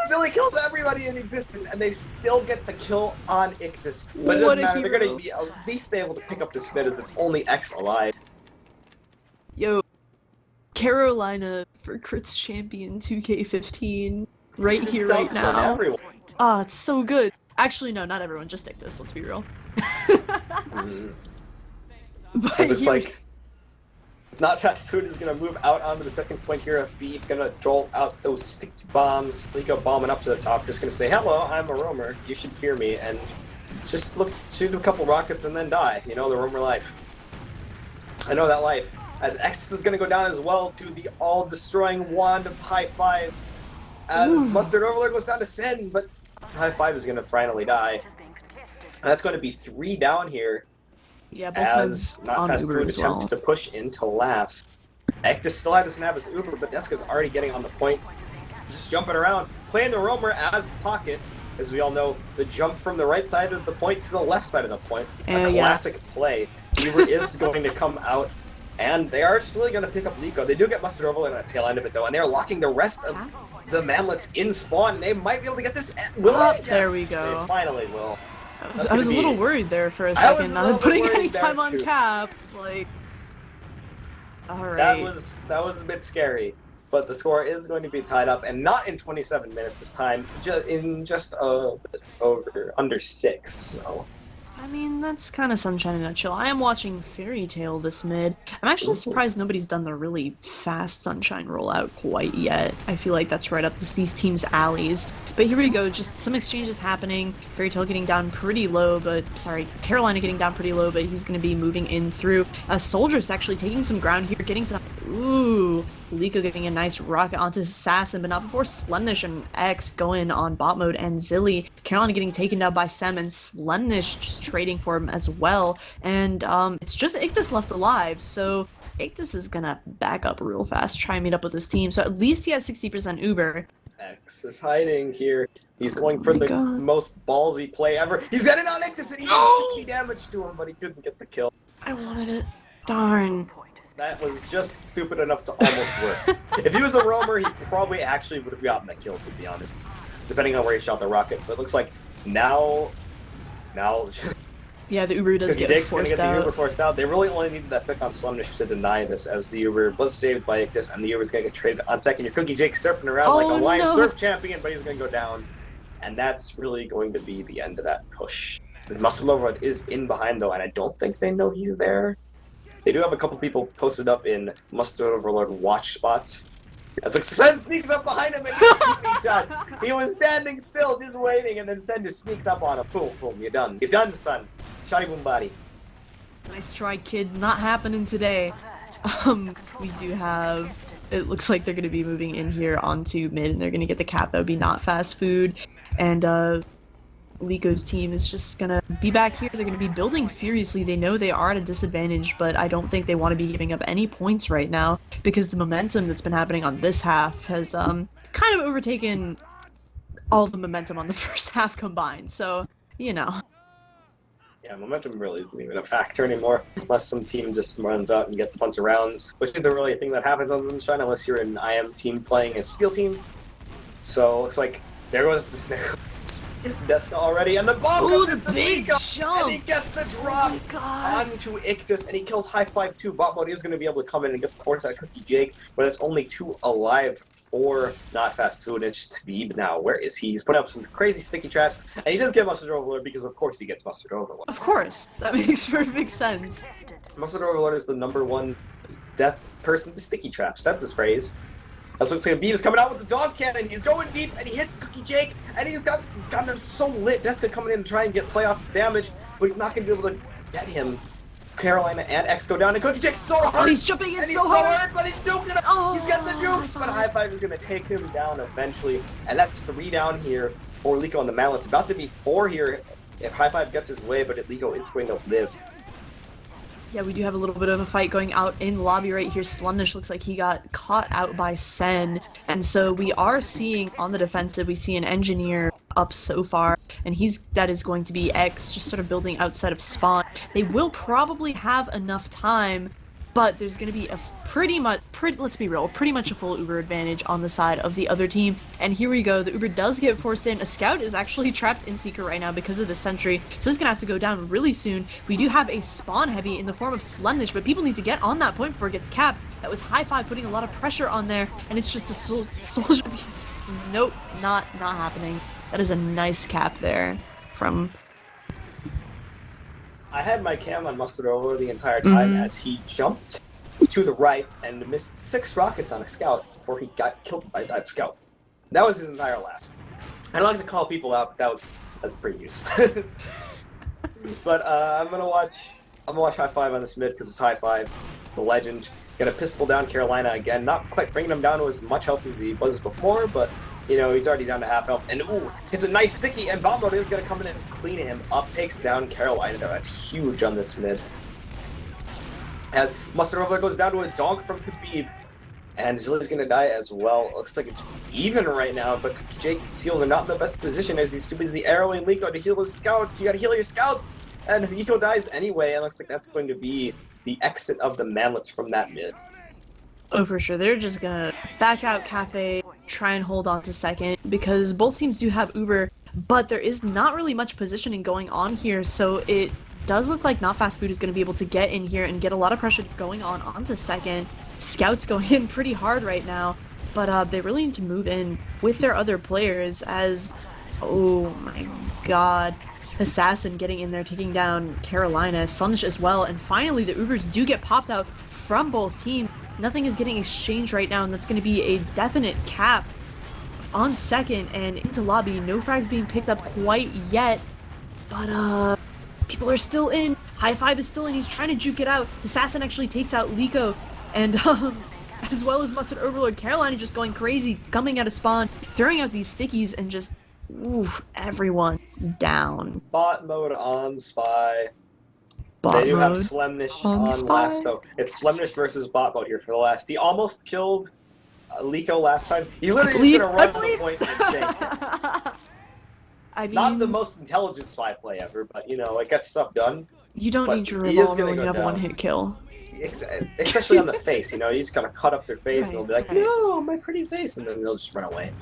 Zilly kills everybody in existence, and they still get the kill on Ictus. But it doesn't matter. They're going to be at least able to pick up this mid as it's only X alive. Yo, Carolina for crits champion 2K15 right Just here, right dunks on now. everyone. Ah, it's so good. Actually, no, not everyone. Just Ictus. Let's be real. Because it's like, Not Fast Food is going to move out onto the second point here of B, going to dole out those sticky bombs. Liko bombing up to the top, just going to say, hello, I'm a roamer, you should fear me, and just look, shoot a couple rockets and then die. You know, the roamer life. I know that life. As X is going to go down as well to the all-destroying wand of High Five. As Mustard Overlord goes down to Sen, but High Five is going to finally die. And that's going to be 3 down here. Yeah, both as Not Fast Uber Food as attempts well. to push into last. Ectus still doesn't have his Uber, but Deska's already getting on the point. Just jumping around, playing the roamer as pocket. As we all know, the jump from the right side of the point to the left side of the point. A classic play. Uber is going to come out, and they are still going to pick up Liko. They do get Mustard Overlord on the tail end of it, though, and they're locking the rest of the Manlets in spawn. They might be able to get this. Will they? Yes, there we go. They finally will. I was a little worried there for a second, not putting any time on too. cap. Like, all right. That was a bit scary, but the score is going to be tied up, and not in 27 minutes this time, just under 6. So. I mean, that's kind of Sunshine in a nutshell. I am watching Fairy Tail this mid. I'm actually surprised nobody's done the really fast Sunshine rollout quite yet. I feel like that's right up these teams' alleys. But here we go, just some exchanges happening. Fairy Tail getting down pretty low, Carolina getting down pretty low, but he's going to be moving in through. Soldier's actually taking some ground here, getting some... Ooh, Liko getting a nice rocket onto Assassin, but not before Slemnish and X going on bot mode, and Zilly. Carolina getting taken down by Sem, and Slemnish just trading for him as well. And it's just Ictus left alive, so Ictus is gonna back up real fast, try and meet up with his team. So at least he has 60% Uber. X is hiding here. He's going for the most ballsy play ever. He's heading on Ictus, and he did 60 damage to him, but he couldn't get the kill. I wanted it. Darn. That was just stupid enough to almost work. If he was a roamer, he probably actually would have gotten that kill, to be honest. Depending on where he shot the rocket. But it looks like now... Yeah, the Uber does get forced out. The Uber forced out. They really only needed that pick on Slumnish to deny this, as the Uber was saved by Ictus, and the Uber's going to get traded on second. Your Cookie Jake surfing around like a lion surf champion, but he's going to go down. And that's really going to be the end of that push. The Mustard Overlord is in behind, though, and I don't think they know he's there. They do have a couple people posted up in Mustard Overlord watch spots. As like Sen sneaks up behind him and he's shot. He was standing still, just waiting, and then Sen just sneaks up on him. Boom, boom, you're done. You're done, son. Shotty boom body. Nice try, kid. Not happening today. We do have... It looks like they're going to be moving in here onto mid, and they're going to get the cap. That would be Not Fast Food. And, Liko's team is just gonna be back here. They're gonna be building furiously. They know they are at a disadvantage, but I don't think they want to be giving up any points right now because the momentum that's been happening on this half has kind of overtaken all the momentum on the first half combined. So, you know. Yeah, momentum really isn't even a factor anymore, unless some team just runs out and gets a bunch of rounds, which isn't really a thing that happens on Sunshine unless you're an IM team playing a Steel team. So, looks like there goes Deska already, and the bomb comes in from Liko, and he gets the drop onto Ictus, and he kills High Five too. Bot mode is going to be able to come in and get the force out of Cookie Jake, but it's only 2 alive for Not Fast Food, and it's just Habib now. Where is he? He's putting up some crazy sticky traps, and he does get Mustard Overlord because, of course, he gets Mustard Overlord. Of course, that makes perfect sense. Mustard Overlord is the #1 death person to sticky traps. That's his phrase. That looks like a beam is coming out with the dog cannon. He's going deep, and he hits Cookie Jake, and he's gotten him so lit. Deska coming in to try and get playoff his damage, but he's not going to be able to get him. Carolina and X go down, and Cookie Jake's so hard! Oh, he's jumping in and so hard! But he's duking him! Oh, He's got the jukes! But High Five is going to take him down eventually, and that's 3 down here for Liko and the Manlets. About to be 4 here if High Five gets his way, but Liko is going to live. Yeah, we do have a little bit of a fight going out in lobby right here. Slumnish looks like he got caught out by Sen. And so we are seeing on the defensive, we see an engineer up so far. And that is going to be X, just sort of building outside of spawn. They will probably have enough time, but there's going to be a let's be real, pretty much a full Uber advantage on the side of the other team. And here we go, the Uber does get forced in. A scout is actually trapped in Seeker right now because of the sentry, so he's gonna have to go down really soon. We do have a spawn heavy in the form of Slumnish, but people need to get on that point before it gets capped. That was High Five putting a lot of pressure on there, and it's just a soldier piece. Nope, not happening. That is a nice cap there from... I had my cam on Mustard over the entire time as he jumped to the right and missed 6 rockets on a scout before he got killed by that scout. That was his entire last. I don't like to call people out, but that's pretty useless. But I'm gonna watch High Five on this mid because it's High Five. It's a legend. Gonna pistol down Carolina again, not quite bringing him down to as much health as he was before, but you know, he's already down to half health. And ooh, it's a nice sticky, and Bomb Mode is gonna come in and clean him up, takes down Carolina. That's huge on this mid. As Mustard over there goes down to a donk from Khabib. And Zilly's gonna die as well. It looks like it's even right now, but Jake's heals are not in the best position as he's too busy arrowing Liko to heal his scouts. You gotta heal your scouts! And Liko dies anyway, and it looks like that's going to be the exit of the Manlets from that mid. Oh, for sure. They're just gonna back out Cafe, try and hold on to second, because both teams do have Uber, but there is not really much positioning going on here, so it does look like Not Fast Food is going to be able to get in here and get a lot of pressure going on onto second. Scouts going in pretty hard right now, but they really need to move in with their other players as, oh my god, Assassin getting in there, taking down Carolina, Slumnish as well, and finally the Ubers do get popped out from both teams. Nothing is getting exchanged right now, and that's going to be a definite cap on second and into lobby. No frags being picked up quite yet, but people are still in. High Five is still in. He's trying to juke it out. Assassin actually takes out Liko, and as well as Mustard Overlord. Carolina just going crazy, coming out of spawn, throwing out these stickies, and just oof, everyone down. Bot mode on Spy. Bot they do have mode Slumnish on on Spy. last, though. It's Slumnish versus bot mode here for the last. He almost killed Liko last time. He's literally just going to run to the point and shank. I mean, not the most intelligent Spy play ever, but you know, it gets stuff done. You don't But need your he is revolver gonna when go you have a down. one-hit kill. Especially on the face, you know, you just gotta cut up their face and they'll be like, Right. no, my pretty face, and then they'll just run away.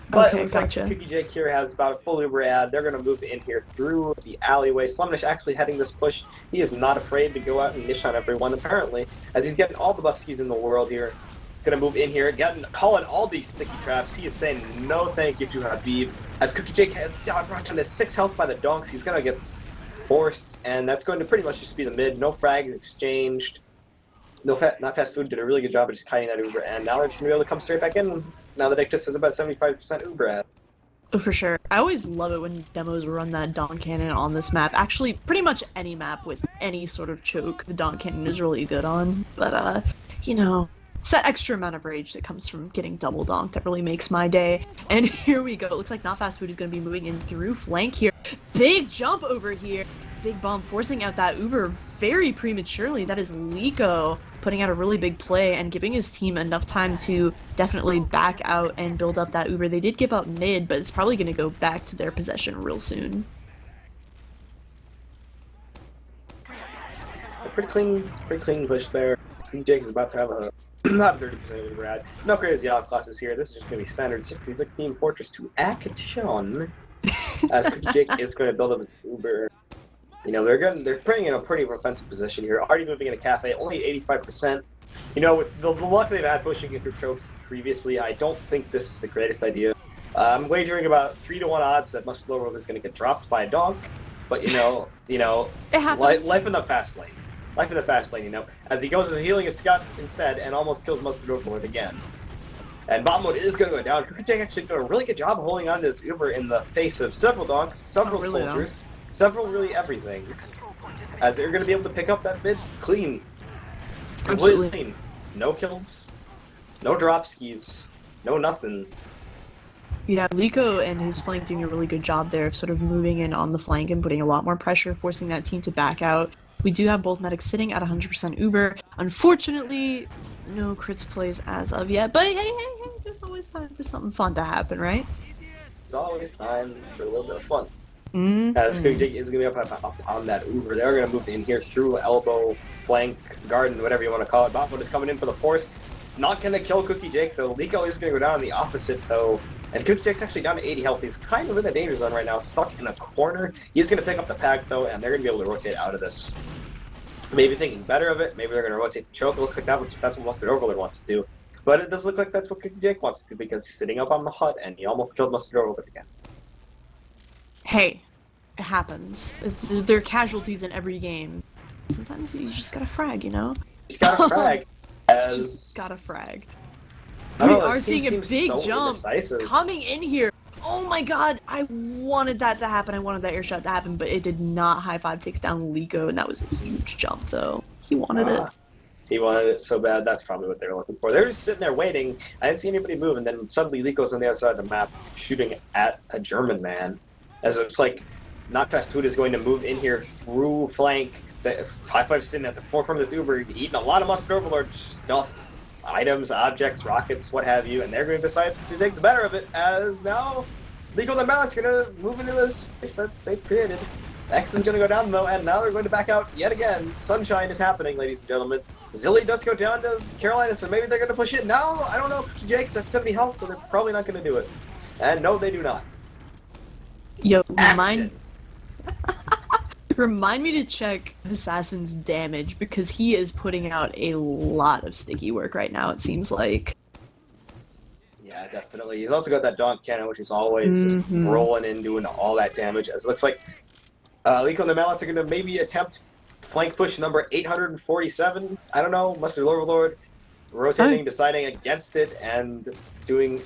But Okay, it looks gotcha. like Cookie Jake here has about a full Uber ad. They're gonna move in here through the alleyway. Slumnish actually heading this push. He is not afraid to go out and niche on everyone, apparently, as he's getting all the buff skis in the world here. Gonna move in here, calling all these sticky traps. He is saying no thank you to Habib. As Cookie Jake has down to 6 health by the donks, he's gonna get forced, and that's going to pretty much just be the mid. No frags exchanged. Not Fast Food did a really good job of just kiting that Uber, and now they're just gonna be able to come straight back in. Now that Ictus has about 75% Uber at. Oh, for sure. I always love it when demos run that Dawn Cannon on this map. Actually, pretty much any map with any sort of choke, the Dawn Cannon is really good on. But, you know, it's that extra amount of rage that comes from getting double donked that really makes my day. And here we go. It looks like Not Fast Food is going to be moving in through flank here. Big jump over here. Big bomb forcing out that Uber very prematurely. That is Liko putting out a really big play and giving his team enough time to definitely back out and build up that Uber. They did give up mid, but it's probably going to go back to their possession real soon. A pretty clean push there. Jake is about to have a not 30% Uber ad. No crazy outclasses here. This is just going to be standard 60-16 Team Fortress to action. As Cookie Jake is going to build up his Uber. You know, they're putting in a pretty offensive position here. Already moving in a cafe, only 85%. You know, with the luck they've had pushing into chokes previously, I don't think this is the greatest idea. I'm wagering about 3-1 odds that Muscular World is going to get dropped by a donk. But you know, It happens. life in the fast lane. Life in the fast lane, you know. As he goes and healing his scout instead and almost kills Mustard Overlord again. And bot mode is going to go down. Kukijake actually doing a really good job of holding on to this Uber in the face of several donks, several soldiers, several really everythings. As they're going to be able to pick up that mid clean. Completely clean. No kills, no drop skis, no nothing. Yeah, Liko and his flank doing a really good job there of sort of moving in on the flank and putting a lot more pressure, forcing that team to back out. We do have both medics sitting at 100% Uber. Unfortunately, no crits plays as of yet, but hey, there's always time for something fun to happen, right? There's always time for a little bit of fun. Mm-hmm. As Kukijake is going to be up on that Uber. They're going to move in here through elbow, flank, garden, whatever you want to call it. Botmode is coming in for the force. Not going to kill Kukijake, though. Liko is going to go down on the opposite, though. And Kukijake's actually down to 80 health. He's kind of in the danger zone right now, stuck in a corner. He's going to pick up the pack, though, and they're going to be able to rotate out of this. Maybe thinking better of it. Maybe they're going to rotate the choke. It looks like that's what Mustard Overlord wants to do. But it does look like that's what Kukijake wants to do, because sitting up on the hut, and he almost killed Mustard Overlord again. Hey, it happens. There are casualties in every game. Sometimes you just gotta frag, you know? You gotta frag. Just gotta frag. We are seeing a big jump coming in here. Oh my god, I wanted that to happen. I wanted that air shot to happen, but it did not. High five takes down Liko, and that was a huge jump, though. He wanted it. He wanted it so bad. That's probably what they were looking for. They were just sitting there waiting. I didn't see anybody move, and then suddenly Liko's on the other side of the map shooting at a German man. As it's like, not fast food is going to move in here through flank. The 5-5 sitting at the forefront of this Uber, eating a lot of Mustard Overlord stuff. Items, objects, rockets, what have you, and they're going to decide to take the better of it, as now Liko and the Manlets are going to move into this space that they created. X is going to go down, though, and now they're going to back out yet again. Sunshine is happening, ladies and gentlemen. Zilly does go down to Carolina, so maybe they're going to push it. No, I don't know. Jake's at 70 health, so they're probably not going to do it. And no, they do not. Yo, remind me to check Assassin's damage, because he is putting out a lot of sticky work right now, it seems like. Yeah, definitely. He's also got that Donk Cannon, which is always just rolling in, doing all that damage. As it looks like Liko and the Manlets are going to maybe attempt flank push number 847. I don't know. Mustard Overlord rotating, deciding against it, and doing...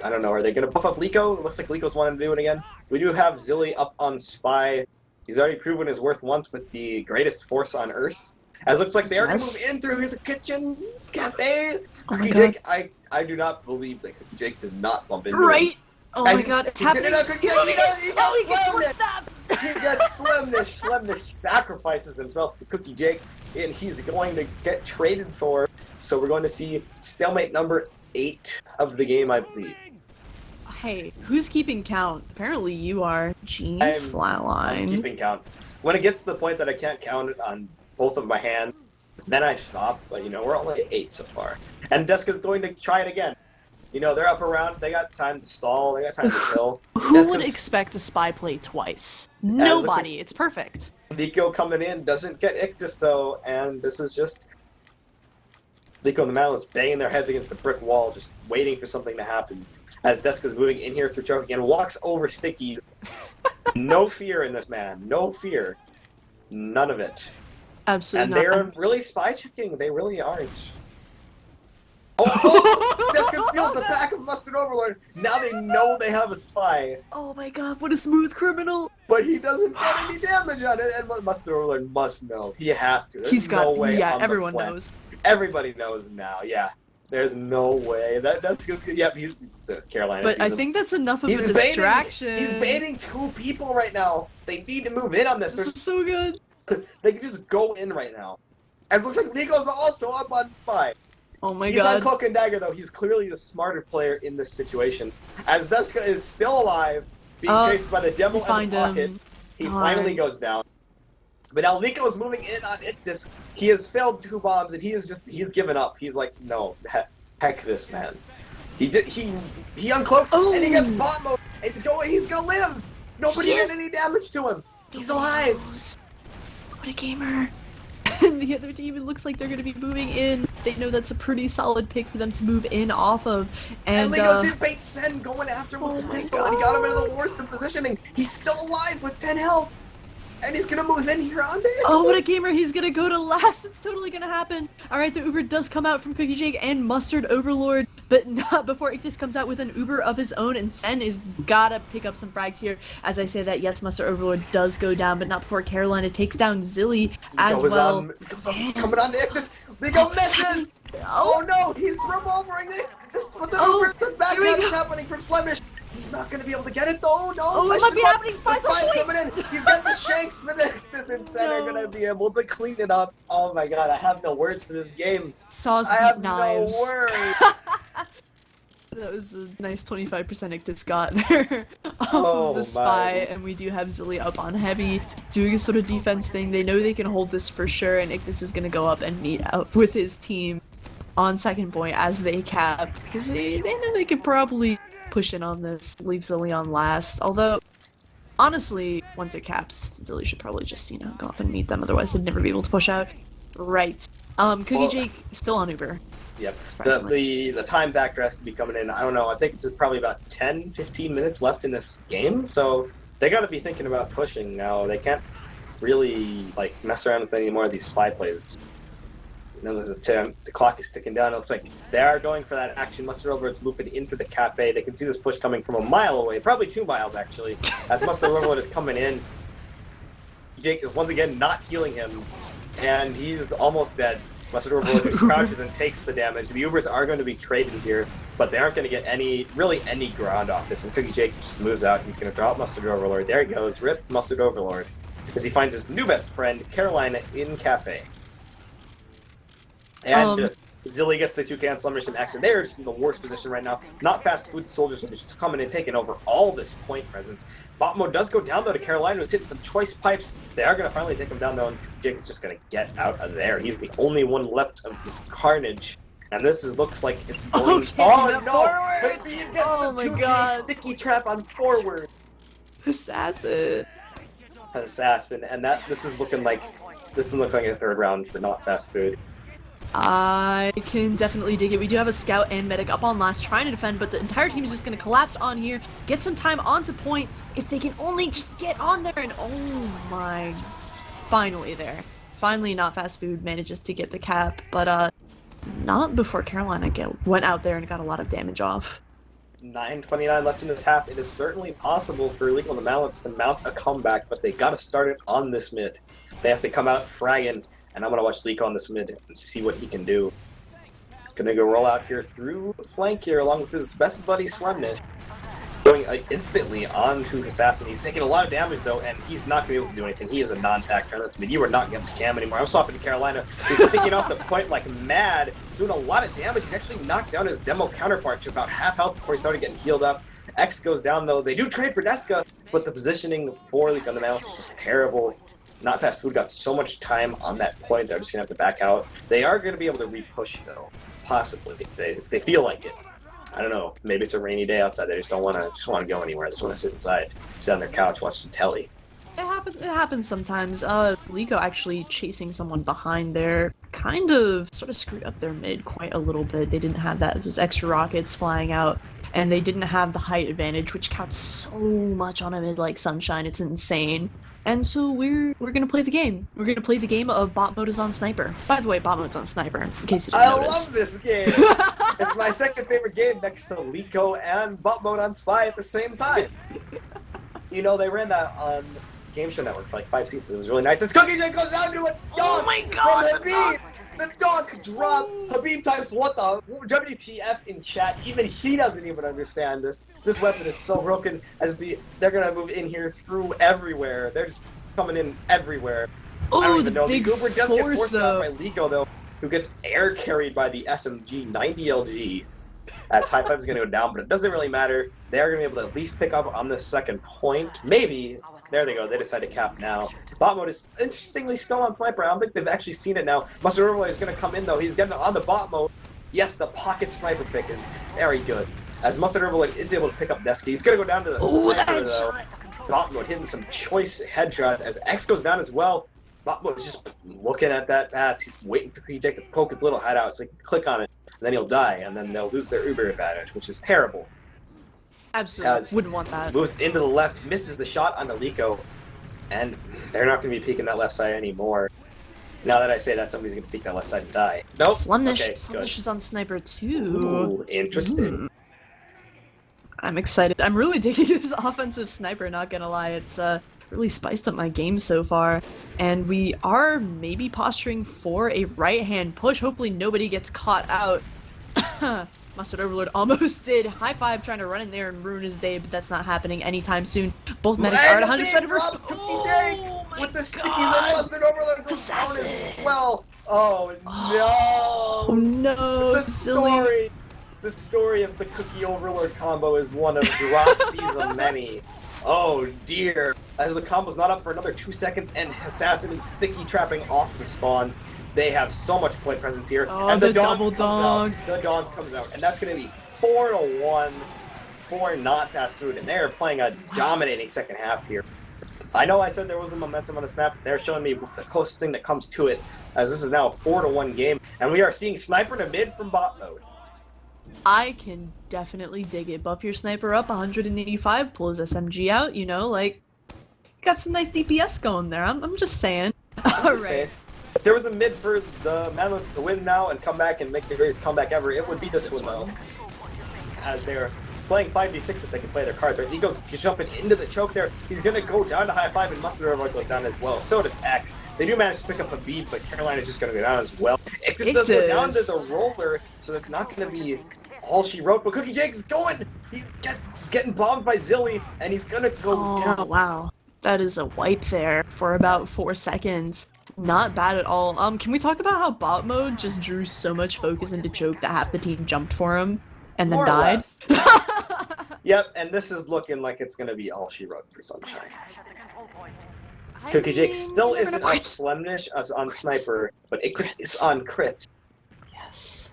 I don't know. Are they going to buff up Liko? It looks like Liko's wanting to do it again. We do have Zilly up on Spy. He's already proven his worth once with the greatest force on Earth. As it looks like they already moved in through the kitchen cafe. Kukijake, I do not believe that Kukijake did not bump into him. Oh my god, it's happening. He got Slimnish. Slimnish sacrifices himself to Kukijake, and he's going to get traded for. So we're going to see stalemate number 8 of the game, I believe. Hey, who's keeping count? Apparently you are. Jeez, flatline. I'm keeping count. When it gets to the point that I can't count it on both of my hands, then I stop. But, you know, we're only at 8 so far. And Deska's going to try it again. You know, they're up around. They got time to stall. They got time to kill. Who would expect a spy play twice? Nobody. It's perfect. Liko coming in doesn't get Ictus, though. And this is just... Liko and the Manlets banging their heads against the brick wall, just waiting for something to happen. As Deska's moving in here through choke again, walks over Stickies. No fear in this man. No fear. None of it. Absolutely not. And they're really spy checking. They really aren't. Oh! Deska steals the back of Mustard Overlord. Now they know they have a spy. Oh my god, what a smooth criminal. But he doesn't get any damage on it, and Mustard Overlord must know. He has to. There's no way. Yeah, everyone knows. Everybody knows now, yeah. There's no way. That's just, yep, he's Carolina. But I think that's enough of a distraction. He's baiting 2 people right now. They need to move in on this. This is so good. They can just go in right now. As it looks like Liko's also up on Spy. Oh my god. He's on Cloak and Dagger, though. He's clearly the smarter player in this situation. As Deska is still alive, being chased by the devil in the pocket, he finally goes down. But now Liko's moving in on Ictus. He has failed 2 bombs, and he's given up. He's like, no, heck this, man. He uncloaks, and he gets bot mode, and he's gonna live! Nobody did any damage to him! He's alive! What a gamer. And the other team, it looks like they're gonna be moving in. They know that's a pretty solid pick for them to move in off of. And Liko did bait Sen going after him with the pistol, and he got him into the worst of positioning. He's still alive with 10 health! And he's gonna move in here on it. Oh, what a gamer! He's gonna go to last. It's totally gonna happen. All right, the Uber does come out from Cookie Jake and Mustard Overlord, but not before Ictus comes out with an Uber of his own, and Sen is gotta pick up some frags here. As I say that, yes, Mustard Overlord does go down, but not before Carolina takes down Zilly as well. Coming on to Ictus. Liko misses. Oh no, he's revolvering Ictus, but the backhand is happening from Slemish. He's not going to be able to get it though. No, oh, it might be happening. The Spy's coming in. He's got the shanks, but Ictus and Sen are going to be able to clean it up. Oh my god, I have no words for this game. Saws I have knives. no words. That was a nice 25% Ictus got there off of the Spy, and we do have Zilly up on heavy, doing a sort of defense thing. They know they can hold this for sure, and Ictus is going to go up and meet out with his team on second point as they cap, because they know they could probably push in on this, leave Zilly on last. Although, honestly, once it caps, Zilly should probably just, you know, go up and meet them, otherwise they'd never be able to push out. Right. Cookie Jake still on Uber. Yep. The time factor has to be coming in. I don't know. I think it's probably about 10-15 minutes left in this game, so they got to be thinking about pushing now. They can't really like mess around with any more of these spy plays. You know, the clock is ticking down. It looks like they are going for that action. Mustard Overlord's moving into the cafe. They can see this push coming from a mile away, probably 2 miles actually. As Mustard Overlord is coming in, Jake is once again not healing him, and he's almost dead. Mustard Overlord just crouches and takes the damage. The Ubers are going to be traded here, but they aren't going to get any ground off this. And Cookie Jake just moves out. He's going to drop Mustard Overlord. There he goes. Rip Mustard Overlord. As he finds his new best friend, Carolina, in cafe. And Zilly gets the 2 cancel mission action. They're just in the worst position right now. Not fast food soldiers are just coming and taking over all this point presence. Bot mode does go down though to Carolina, who's hitting some choice pipes. They are going to finally take him down though, and Jake's just going to get out of there. He's the only one left of this carnage. And this looks like it's going... Oh, no! Forward. He gets the 2K sticky trap on forward. Assassin. And this is looking like a 3rd round for not fast food. I can definitely dig it. We do have a scout and medic up on last trying to defend, but the entire team is just going to collapse on here, get some time onto point. If they can only just get on there, and oh my, finally there. Finally not fast food manages to get the cap, but not before Carolina went out there and got a lot of damage off. 9:29 left in this half. It is certainly possible for Liko and the Manlets to mount a comeback, but they got to start it on this mid. They have to come out fragging. And I'm going to watch Liko on this mid and see what he can do. Gonna go roll out here through the flank here along with his best buddy Slemnish. Going instantly onto Assassin. He's taking a lot of damage though, and he's not going to be able to do anything. He is a non-factor on this mid. You are not getting the cam anymore. I'm swapping to Carolina. He's sticking off the point like mad, doing a lot of damage. He's actually knocked down his demo counterpart to about half health before he started getting healed up. X goes down though. They do trade for Deska, but the positioning for Liko and the Manlets is just terrible. Not fast food got so much time on that point, they're just going to have to back out. They are going to be able to repush, though. Possibly, if they feel like it. I don't know. Maybe it's a rainy day outside. They just don't want to go anywhere. They just want to sit inside, sit on their couch, watch some telly. It happens sometimes. Liko actually chasing someone behind there kind of sort of screwed up their mid quite a little bit. They didn't have those extra rockets flying out, and they didn't have the height advantage, which counts so much on a mid like Sunshine. It's insane. And so we're gonna play the game. We're gonna play the game of bot mode is on sniper. By the way, bot mode's on sniper, in case you didn't notice. I love this game! It's my 2nd favorite game next to Liko and bot mode on Spy at the same time. You know, they ran that on Game Show Network for like 5 seasons. It was really nice. As Cookie Jake goes down to a dunk oh my god, from Habib! The dunk drop! Habib types what the WTF in chat. Even he doesn't even understand this. This weapon is so broken as they're gonna move in here through everywhere. They're just coming in everywhere. Oh, I don't even know. Big The Goober does get forced though. out by Liko though, who gets air carried by the SMG 90LG. As High Five is gonna go down, but it doesn't really matter. They are gonna be able to at least pick up on this 2nd point. Maybe. There they go. They decide to cap now. Bot mode is interestingly still on sniper. I don't think they've actually seen it now. Mustard Overlord is going to come in though. He's getting on the bot mode. Yes, the pocket sniper pick is very good. As Mustard Overlord is able to pick up Desky. He's going to go down to the sniper though. Bot mode hitting some choice headshots as X goes down as well. Bot mode is just looking at that path. He's waiting for Cookie Jake to poke his little head out so he can click on it. And then he'll die, and then they'll lose their Uber advantage, which is terrible. Absolutely. Wouldn't want that. Moves into the left, misses the shot on the Liko. And they're not going to be peeking that left side anymore. Now that I say that, somebody's going to peek that left side and die. Nope. Slumnish, Okay, Slumnish good. is on sniper too. Ooh, interesting. I'm excited. I'm really digging this offensive sniper, not gonna lie. It's really spiced up my game so far. And we are maybe posturing for a right-hand push. Hopefully nobody gets caught out. Mustard Overlord almost did. High five trying to run in there and ruin his day, but that's not happening anytime soon. Both medics are at 100% drops Cookie Jake with the stickies and Mustard Overlord goes down as well. Oh no! Oh no! The story of the Cookie Overlord combo is one of dropsies of many. Oh dear. As the combo's not up for another 2 seconds and Assassin is sticky trapping off the spawns, they have so much point presence here. Oh, and the double dog dog. The dog comes out, and that's going to be 4-1 for Not Fast Food, and they're playing a dominating second half here. I know I said there was a momentum on this map, but they're showing me the closest thing that comes to it, as this is now a 4-1 game, and we are seeing Sniper to mid from bot mode. I can definitely dig it. Buff your sniper up 185, pull his SMG out, you know, like, got some nice DPS going there. I'm just saying. Alright. If there was a mid for the Manlets to win now and come back and make the greatest comeback ever, it would be this one though. As they're playing 5v6 if they can play their cards, right? Liko's jumping into the choke there. He's gonna go down to high five, and Mustard Overlord goes down as well. So does X. They do manage to pick up a beat, but Carolina's just gonna go down as well. Ictus does go down to the roller, so that's not gonna be all she wrote, but Cookie Jake's going! He's getting bombed by Zilly, and he's gonna go down. Oh, wow. That is a wipe there for about 4 seconds. Not bad at all. Can we talk about how bot mode just drew so much focus into choke that half the team jumped for him and then died? Yep, and this is looking like it's gonna be all she wrote for Sunshine. Cookie Jake still isn't on Slumnish as on Sniper, but Ictus is on crits. Yes.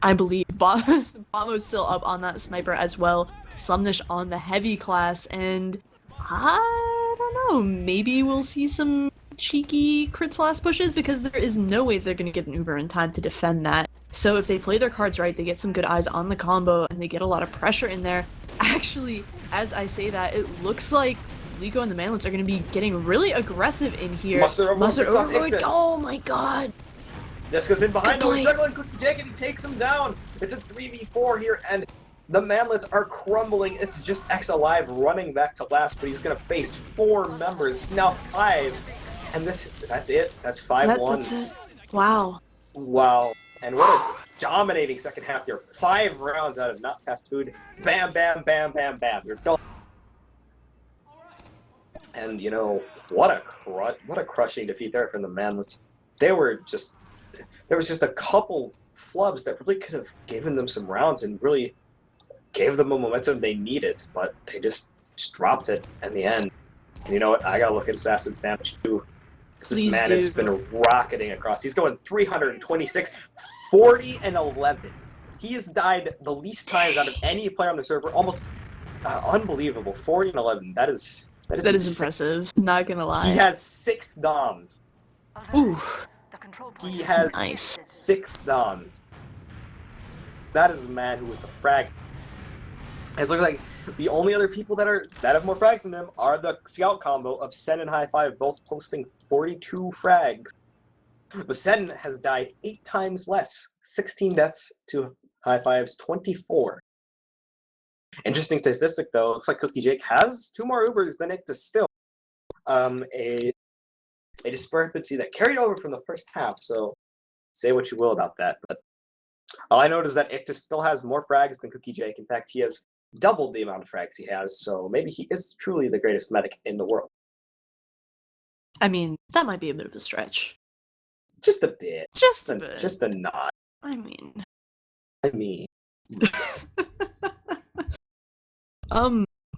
I believe bot mode's still up on that Sniper as well. Slumnish on the heavy class, and I don't know, maybe we'll see some cheeky crit slash pushes, because there is no way they're going to get an Uber in time to defend that. So if they play their cards right, they get some good eyes on the combo, and they get a lot of pressure in there. Actually, as I say that, it looks like Liko and the Manlets are going to be getting really aggressive in here. Mustard Overlord, oh my god! Jessica's in behind him, juggling Cookie Jake, and he takes him down. It's a 3v4 here, and the Manlets are crumbling. It's just X alive running back to last, but he's going to face 4 members, now 5. And that's it. That's 5-1. That's it. Wow. Wow. And what a dominating second half there. 5 rounds out of Not Fast Food. Bam, bam, bam, bam, bam. They're done. And, you know, what a crushing defeat there from the Manlets. There was just a couple flubs that really could have given them some rounds and really gave them a momentum they needed, but they just dropped it in the end. And you know what? I gotta look at Assassin's damage too. This man has been rocketing across. He's going 326, 40, and 11. He has died the least times out of any player on the server. Almost unbelievable. 40 and 11. That is impressive. Not gonna lie. He has 6 DOMs. Ooh. He has nice. 6 DOMs. That is a man who is a frag. It looks like the only other people that have more frags than them are the Scout combo of Sen and High Five, both posting 42 frags. But Sen has died 8 times less, 16 deaths to High Five's 24. Interesting statistic though, looks like Cookie Jake has 2 more Ubers than Ictus still. A discrepancy that carried over from the first half, so say what you will about that. But all I know is that Ictus still has more frags than Cookie Jake. In fact, he has doubled the amount of frags he has, so maybe he is truly the greatest medic in the world. I mean, that might be a bit of a stretch. Just a bit. Just a bit. Just a nod. I mean.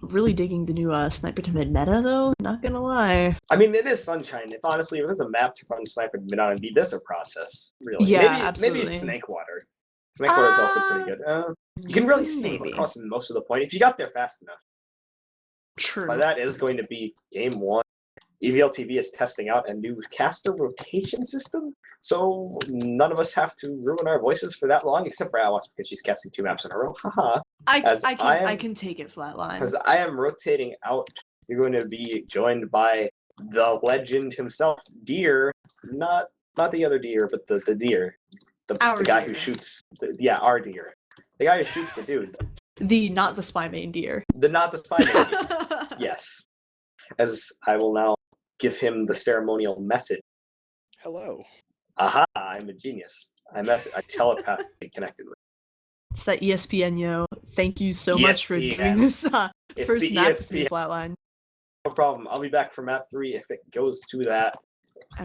Really digging the new Sniper to mid meta though, not gonna lie. I mean, it is Sunshine. If honestly, if there's a map to run Sniper to mid on, it'd be this or Process, really. Yeah, maybe, absolutely. Maybe Snake Water. Snake Water is also pretty good. You can really see him across most of the point if you got there fast enough. True. But that is going to be game 1. EVLTV is testing out a new caster rotation system, so none of us have to ruin our voices for that long, except for Alice because she's casting 2 maps in a row. Haha. I can take it flatline. As I am rotating out, you're going to be joined by the legend himself, Deer, not the other Deer, but the Deer, the guy Deer. who shoots. Our Deer, the guy who shoots the dudes. Not the spy main Deer. Not the spy main Deer. Yes, as I will now give him the ceremonial message. Hello. Aha! I'm a genius. I telepathically connected with. It's that ESPN, Thank you so much for doing this first map to be flatline. No problem. I'll be back for map 3 if it goes to that,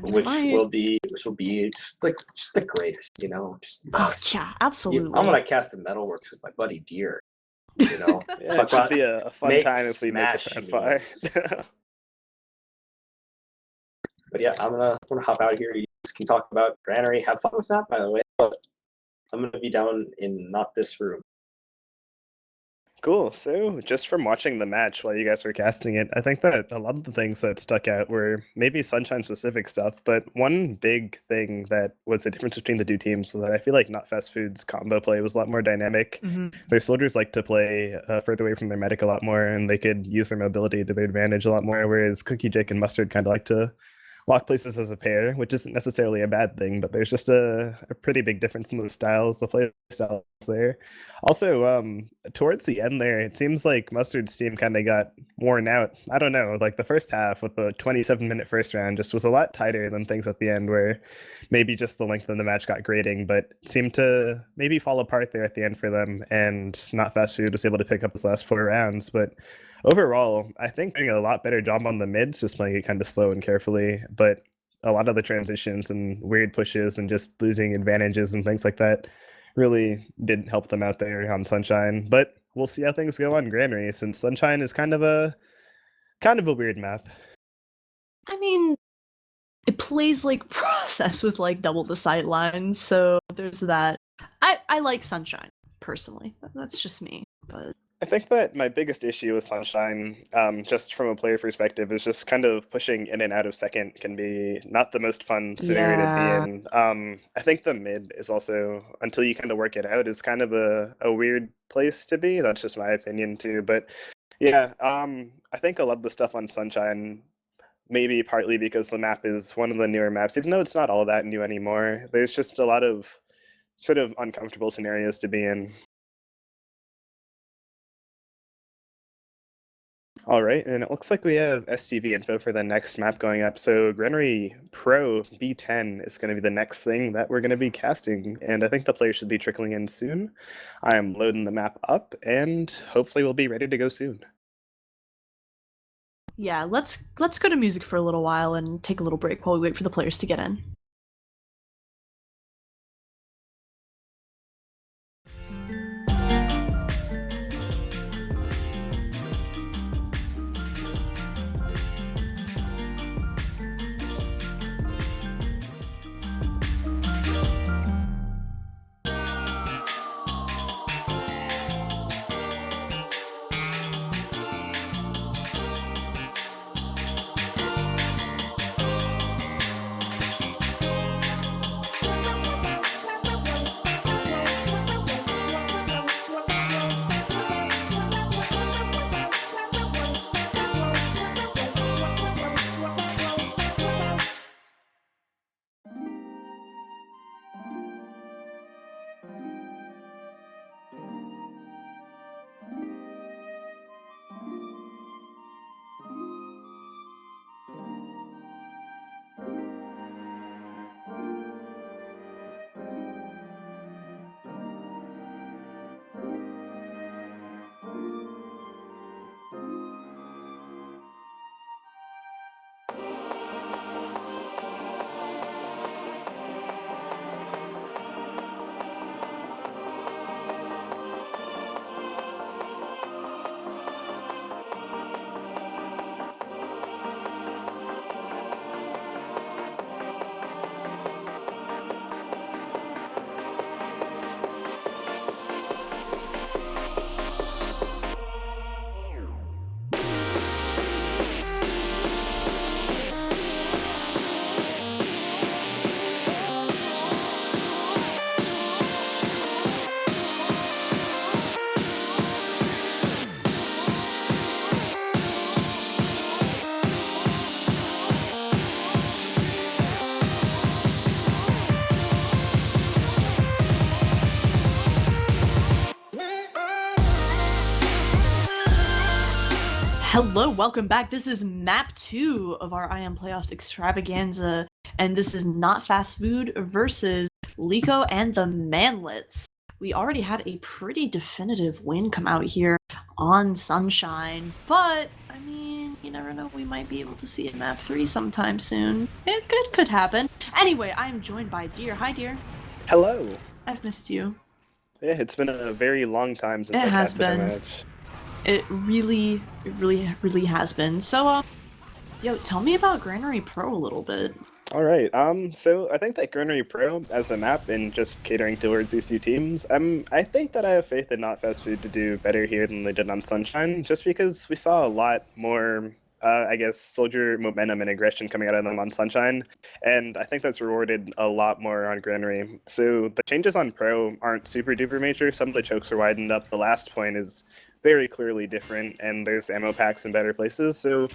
which will be just the greatest, just the best. Yeah, absolutely. I'm gonna cast the Metalworks with my buddy Deer. Yeah, it should be a fun time if we make it that far. But yeah, I'm gonna hop out here. You guys can talk about Granary. Have fun with that, by the way. But I'm gonna be down in not this room. Cool. So, just from watching the match while you guys were casting it, I think that a lot of the things that stuck out were maybe Sunshine-specific stuff, but one big thing that was the difference between the two teams was that I feel like Not Fast Food's combo play was a lot more dynamic. Mm-hmm. Their soldiers like to play further away from their medic a lot more, and they could use their mobility to their advantage a lot more, whereas Cookie, Jake, and Mustard kind of like to lock places as a pair, which isn't necessarily a bad thing, but there's just a pretty big difference in the styles, the play styles there. Also, towards the end there, it seems like Mustard's team kind of got worn out. I don't know, like the first half with the 27-minute first round just was a lot tighter than things at the end where maybe just the length of the match got grating, but seemed to maybe fall apart there at the end for them, and Not Fast Food was able to pick up his last 4 rounds, but overall, I think doing a lot better job on the mids, just playing it kind of slow and carefully, but a lot of the transitions and weird pushes and just losing advantages and things like that really didn't help them out there on Sunshine. But we'll see how things go on Granary, since Sunshine is kind of a weird map. I mean, it plays like Process with like double the sight lines, so there's that. I like Sunshine personally. That's just me, but I think that my biggest issue with Sunshine, just from a player perspective, is just kind of pushing in and out of second can be not the most fun scenario to be in. I think the mid is also, until you kind of work it out, is kind of a weird place to be. That's just my opinion too. But yeah, I think a lot of the stuff on Sunshine, maybe partly because the map is one of the newer maps, even though it's not all that new anymore, there's just a lot of sort of uncomfortable scenarios to be in. All right, and it looks like we have STV info for the next map going up. So Granary Pro B10 is going to be the next thing that we're going to be casting, and I think the players should be trickling in soon. I am loading the map up, and hopefully we'll be ready to go soon. Yeah, let's go to music for a little while and take a little break while we wait for the players to get in. Hello, welcome back. This is map 2 of our IM Playoffs extravaganza, and this is Not Fast Food versus Liko and the Manlets. We already had a pretty definitive win come out here on Sunshine, but, I mean, you never know, we might be able to see a map 3 sometime soon. It could happen. Anyway, I'm joined by Deer. Hi, Deer. Hello. I've missed you. Yeah, it's been a very long time since It I has casted a been. match. It really has been. So, yo, tell me about Granary Pro a little bit. All right. So I think that Granary Pro as a map and just catering towards these two teams, I think that I have faith in Not Fast Food to do better here than they did on Sunshine, just because we saw a lot more, I guess, soldier momentum and aggression coming out of them on Sunshine, and I think that's rewarded a lot more on Granary. So the changes on Pro aren't super duper major. Some of the chokes are widened up. The last point is very clearly different, and there's ammo packs in better places. So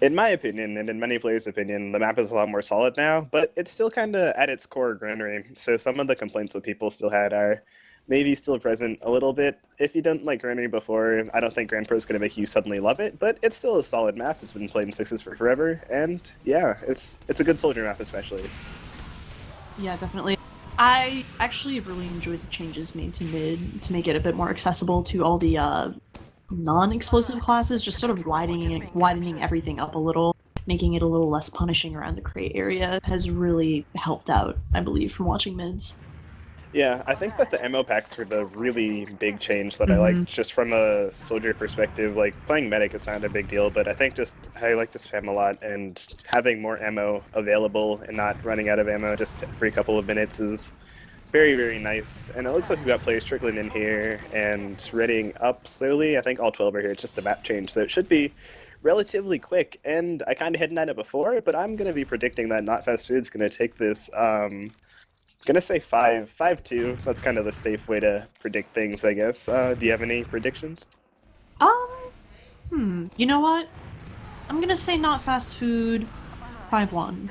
in my opinion, and in many players' opinion, the map is a lot more solid now, but it's still kind of at its core Granary. So some of the complaints that people still had are maybe still present a little bit. If you didn't like Granary before, I don't think Grand Pro is going to make you suddenly love it, but it's still a solid map. It's been played in sixes for forever, and yeah, it's a good soldier map especially. Yeah, definitely. I actually have really enjoyed the changes made to mid to make it a bit more accessible to all the non-explosive classes, just sort of widening everything up a little, making it a little less punishing around the crate area has really helped out, I believe, from watching mids. Yeah, I think that the ammo packs were the really big change that I liked just from a soldier perspective. Like, playing medic is not a big deal, but I think just I like to spam a lot, and having more ammo available and not running out of ammo just every couple of minutes is very, very nice. And it looks like we've got players trickling in here and readying up slowly. I think all 12 are here. It's just a map change, so it should be relatively quick. And I kind of hit at it before, but I'm going to be predicting that Not Fast Food's going to take this, gonna say 5-2. That's kind of the safe way to predict things, I guess. Do you have any predictions? You know what? I'm gonna say Not Fast Food 5-1.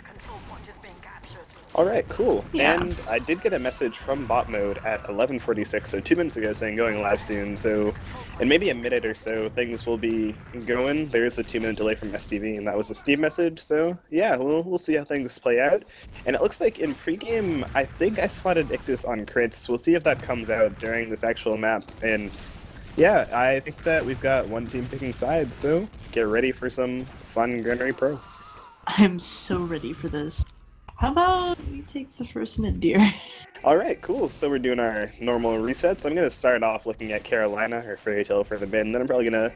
Alright, cool. Yeah. And I did get a message from bot mode at 11:46, so 2 minutes ago, saying going live soon. So in maybe a minute or so, things will be going. There is a 2-minute delay from STV, and that was a Steam message. So yeah, we'll see how things play out. And it looks like in pregame, I think I spotted Ictus on crits. We'll see if that comes out during this actual map. And yeah, I think that we've got one team picking sides, so get ready for some fun Granary Pro. I'm so ready for this. How about we take the first mid, Deer? Alright, cool. So we're doing our normal resets. I'm going to start off looking at Carolina, or Fairy Tale for the mid, and then I'm probably going to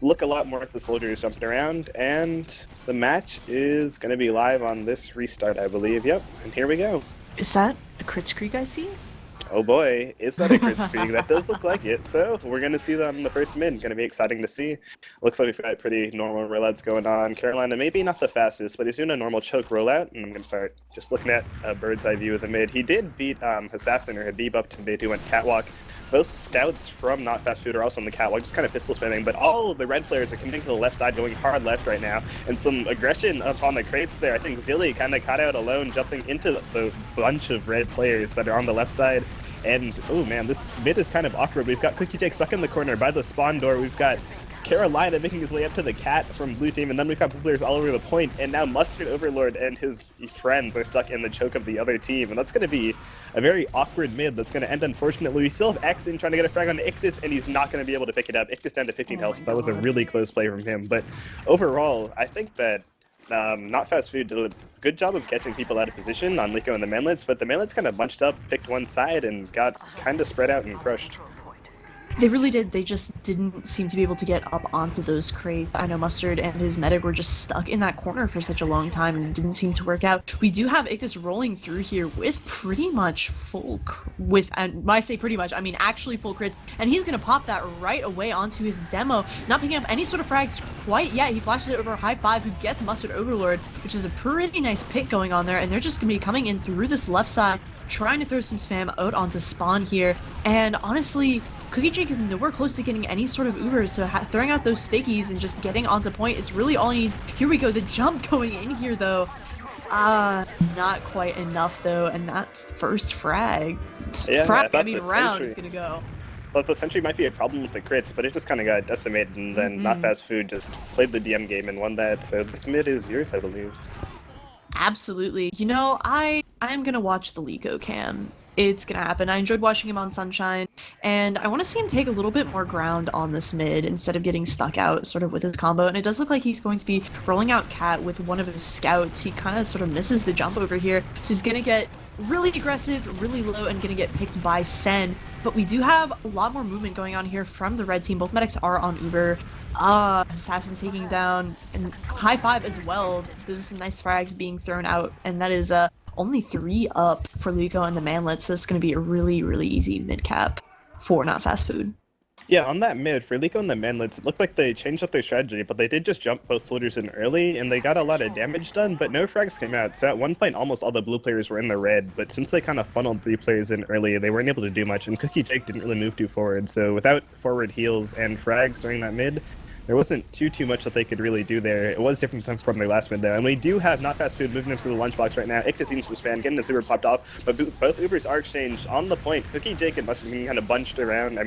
look a lot more at the soldiers jumping around, and the match is going to be live on this restart, I believe. Yep, and here we go. Is that a crit streak I see? Oh boy, is that a crit streak? That does look like it. So we're going to see them in the first mid. Going to be exciting to see. Looks like we've got pretty normal rollouts going on. Carolina, maybe not the fastest, but he's doing a normal choke rollout. And I'm going to start just looking at a bird's eye view of the mid. He did beat Assassin or Habib up to mid, who went catwalk. Those scouts from Not Fast Food are also on the catwalk, just kind of pistol spamming, but all of the red players are coming to the left side, going hard left right now, and some aggression up on the crates there. I think Zilly kind of caught out alone, jumping into the bunch of red players that are on the left side. And, oh man, this mid is kind of awkward. We've got Cookie Jake stuck in the corner by the spawn door. We've got Carolina making his way up to the cat from blue team, and then we've got blue players all over the point, and now Mustard Overlord and his friends are stuck in the choke of the other team, and that's going to be a very awkward mid that's going to end unfortunately. We still have X in trying to get a frag on Ictus, and he's not going to be able to pick it up. Ictus down to 15 health, so that was a really close play from him, but overall, I think that Not Fast Food did a good job of catching people out of position on Liko and the Manlets, but the Manlets kind of bunched up, picked one side, and got kind of spread out and crushed. They really did. They just didn't seem to be able to get up onto those crates. I know Mustard and his medic were just stuck in that corner for such a long time, and it didn't seem to work out. We do have Ictus rolling through here with pretty much full, and when I say pretty much, I mean actually full crits, and he's going to pop that right away onto his demo, not picking up any sort of frags quite yet. He flashes it over High Five, who gets Mustard Overlord, which is a pretty nice pick going on there, and they're just going to be coming in through this left side, trying to throw some spam out onto spawn here, and honestly, Cookie Jake is nowhere close to getting any sort of Ubers, so throwing out those stickies and just getting onto point is really all he needs. Here we go, the jump going in here though. Not quite enough though, and that's first frag. Yeah, Frag, I thought mean the round sentry- is gonna go. Well, the Sentry might be a problem with the crits, but it just kind of got decimated, and then Not Fast Food just played the DM game and won that, so this mid is yours, I believe. Absolutely. You know, I'm gonna watch the Liko cam. It's gonna happen. I enjoyed watching him on Sunshine, and I want to see him take a little bit more ground on this mid instead of getting stuck out sort of with his combo. And it does look like he's going to be rolling out Cat with one of his scouts. He kind of sort of misses the jump over here, so he's gonna get really aggressive, really low, and gonna get picked by Sen. But we do have a lot more movement going on here from the red team. Both medics are on Uber. Assassin taking down, and high five as well. There's some nice frags being thrown out, and that is only 3 up for Liko and the Manlets, so it's going to be a really, really easy mid-cap for Not Fast Food. Yeah, on that mid, for Liko and the Manlets, it looked like they changed up their strategy, but they did just jump both soldiers in early, and they got a lot of damage done, but no frags came out. So at one point, almost all the blue players were in the red, but since they kind of funneled 3 players in early, they weren't able to do much, and Cookie Jake didn't really move too forward. So without forward heals and frags during that mid, there wasn't too much that they could really do there. It was different from their last mid though, and we do have Not Fast Food moving into the lunchbox right now. Ictus seems to spam, getting the super popped off, but both Ubers are exchanged on the point. Cookie Jake and Mustard being kind of bounced around,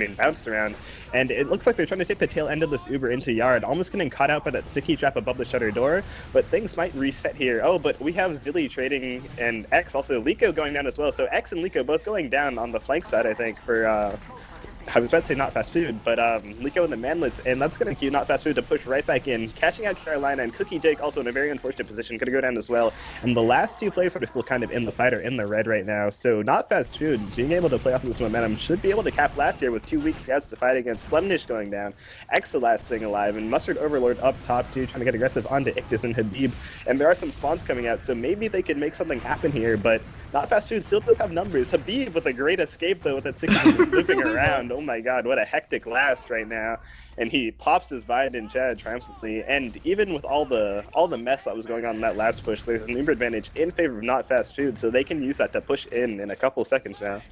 and it looks like they're trying to take the tail end of this Uber into Yard, almost getting caught out by that sticky trap above the shutter door, but things might reset here. Oh, but we have Zilly trading, and X, also Liko going down as well, so X and Liko both going down on the flank side, I think, for I was about to say Not Fast Food, but Liko and the Manlets, and that's going to cue Not Fast Food to push right back in, catching out Carolina, and Cookie Jake also in a very unfortunate position, going to go down as well. And the last 2 players that are still kind of in the fight are in the red right now, so Not Fast Food, being able to play off of this momentum, should be able to cap last year with 2 weak scouts to fight against Slemnish going down, X the last thing alive, and Mustard Overlord up top too, trying to get aggressive onto Ictus and Habib, and there are some spawns coming out, so maybe they could make something happen here, but Not Fast Food still does have numbers. Habib with a great escape though, with that 60 looping around. Oh my god, what a hectic last right now. And he pops his bind in Chad triumphantly. And even with all the mess that was going on in that last push, there's an Uber advantage in favor of Not Fast Food, so they can use that to push in a couple seconds now.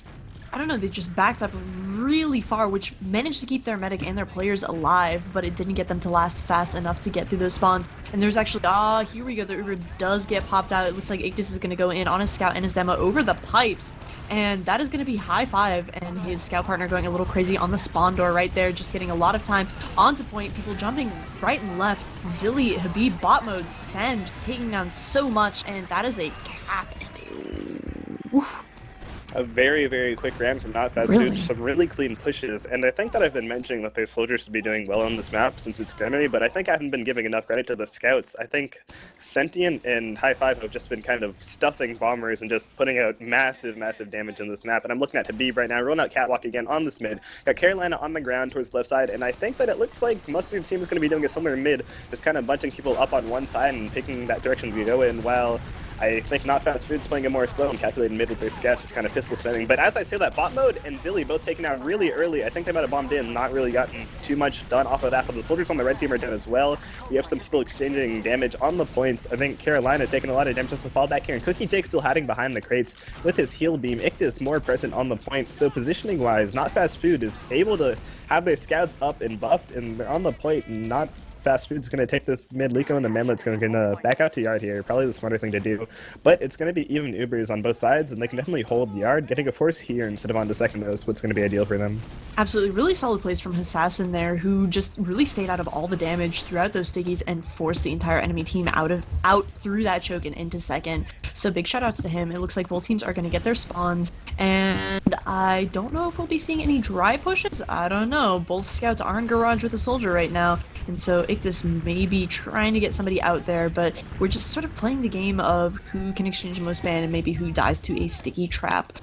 I don't know, they just backed up really far, which managed to keep their medic and their players alive, but it didn't get them to last fast enough to get through those spawns. And there's actually, here we go, the Uber does get popped out. It looks like Ictus is going to go in on his scout and his demo over the pipes, and that is going to be high five, and his scout partner going a little crazy on the spawn door right there, just getting a lot of time onto point, people jumping right and left. Zilly, Habib, bot mode, Send, taking down so much, and that is a cap and a... Oof. A very, very quick round from Not Fast Food, some really clean pushes, and I think that I've been mentioning that their soldiers should be doing well on this map since it's January, but I think I haven't been giving enough credit to the scouts. I think Sentient and High Five have just been kind of stuffing bombers and just putting out massive, massive damage in this map, and I'm looking at Habib right now, rolling out Catwalk again on this mid, got Carolina on the ground towards the left side, and I think that it looks like Mustard's team is going to be doing a similar mid, just kind of bunching people up on one side and picking that direction to go in, while I think Not Fast Food's playing a more slow and calculated mid with their scouts, just kind of pistol spamming. But as I say that, Bot Mode and Zilly both taken out really early. I think they might have bombed in, not really gotten too much done off of that, but the soldiers on the red team are done as well. We have some people exchanging damage on the points. I think Carolina taking a lot of damage just to fall back here, and Cookie Jake still hiding behind the crates with his heal beam. Ictus more present on the point, so positioning-wise, Not Fast Food is able to have their scouts up and buffed, and they're on the point, and Not Fast Food's going to take this mid. Liko and the Manlet's going to back out to Yard here. Probably the smarter thing to do. But it's going to be even Ubers on both sides, and they can definitely hold Yard. Getting a force here instead of onto second is what's going to be ideal for them. Absolutely. Really solid plays from Assassin there, who just really stayed out of all the damage throughout those stickies and forced the entire enemy team out through that choke and into second. So big shout outs to him. It looks like both teams are going to get their spawns, and I don't know if we'll be seeing any dry pushes. I don't know. Both scouts are in garage with a soldier right now, and so Ictus may be trying to get somebody out there, but we're just sort of playing the game of who can exchange the most ban and maybe who dies to a sticky trap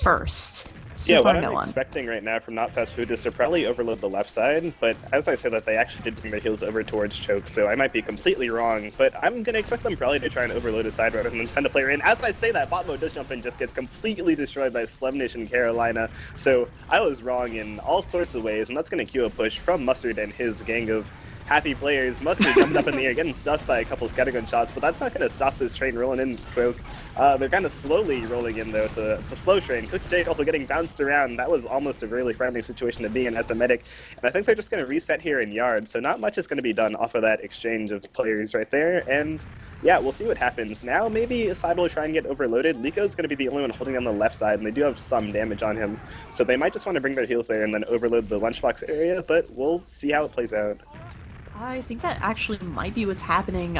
first. So yeah, what I'm expecting right now from Not Fast Food is to probably overload the left side, but as I say that, they actually did bring their heals over towards choke, so I might be completely wrong, but I'm going to expect them probably to try and overload a side rather than send a player in. As I say that, bot mode does jump in, just gets completely destroyed by Slemnish and Carolina, so I was wrong in all sorts of ways, and that's going to cue a push from Mustard and his gang of happy players. Mustard jumping up in the air, getting stuffed by a couple scattergun shots, but that's not going to stop this train rolling in, Croak. They're kind of slowly rolling in, though. It's a slow train. Cookie Jake also getting bounced around. That was almost a really frightening situation to be in as a medic. And I think they're just going to reset here in yard, so not much is going to be done off of that exchange of players right there. And yeah, we'll see what happens. Now maybe side will try and get overloaded. Liko's going to be the only one holding on the left side, and they do have some damage on him. So they might just want to bring their heals there and then overload the lunchbox area, but we'll see how it plays out. I think that actually might be what's happening.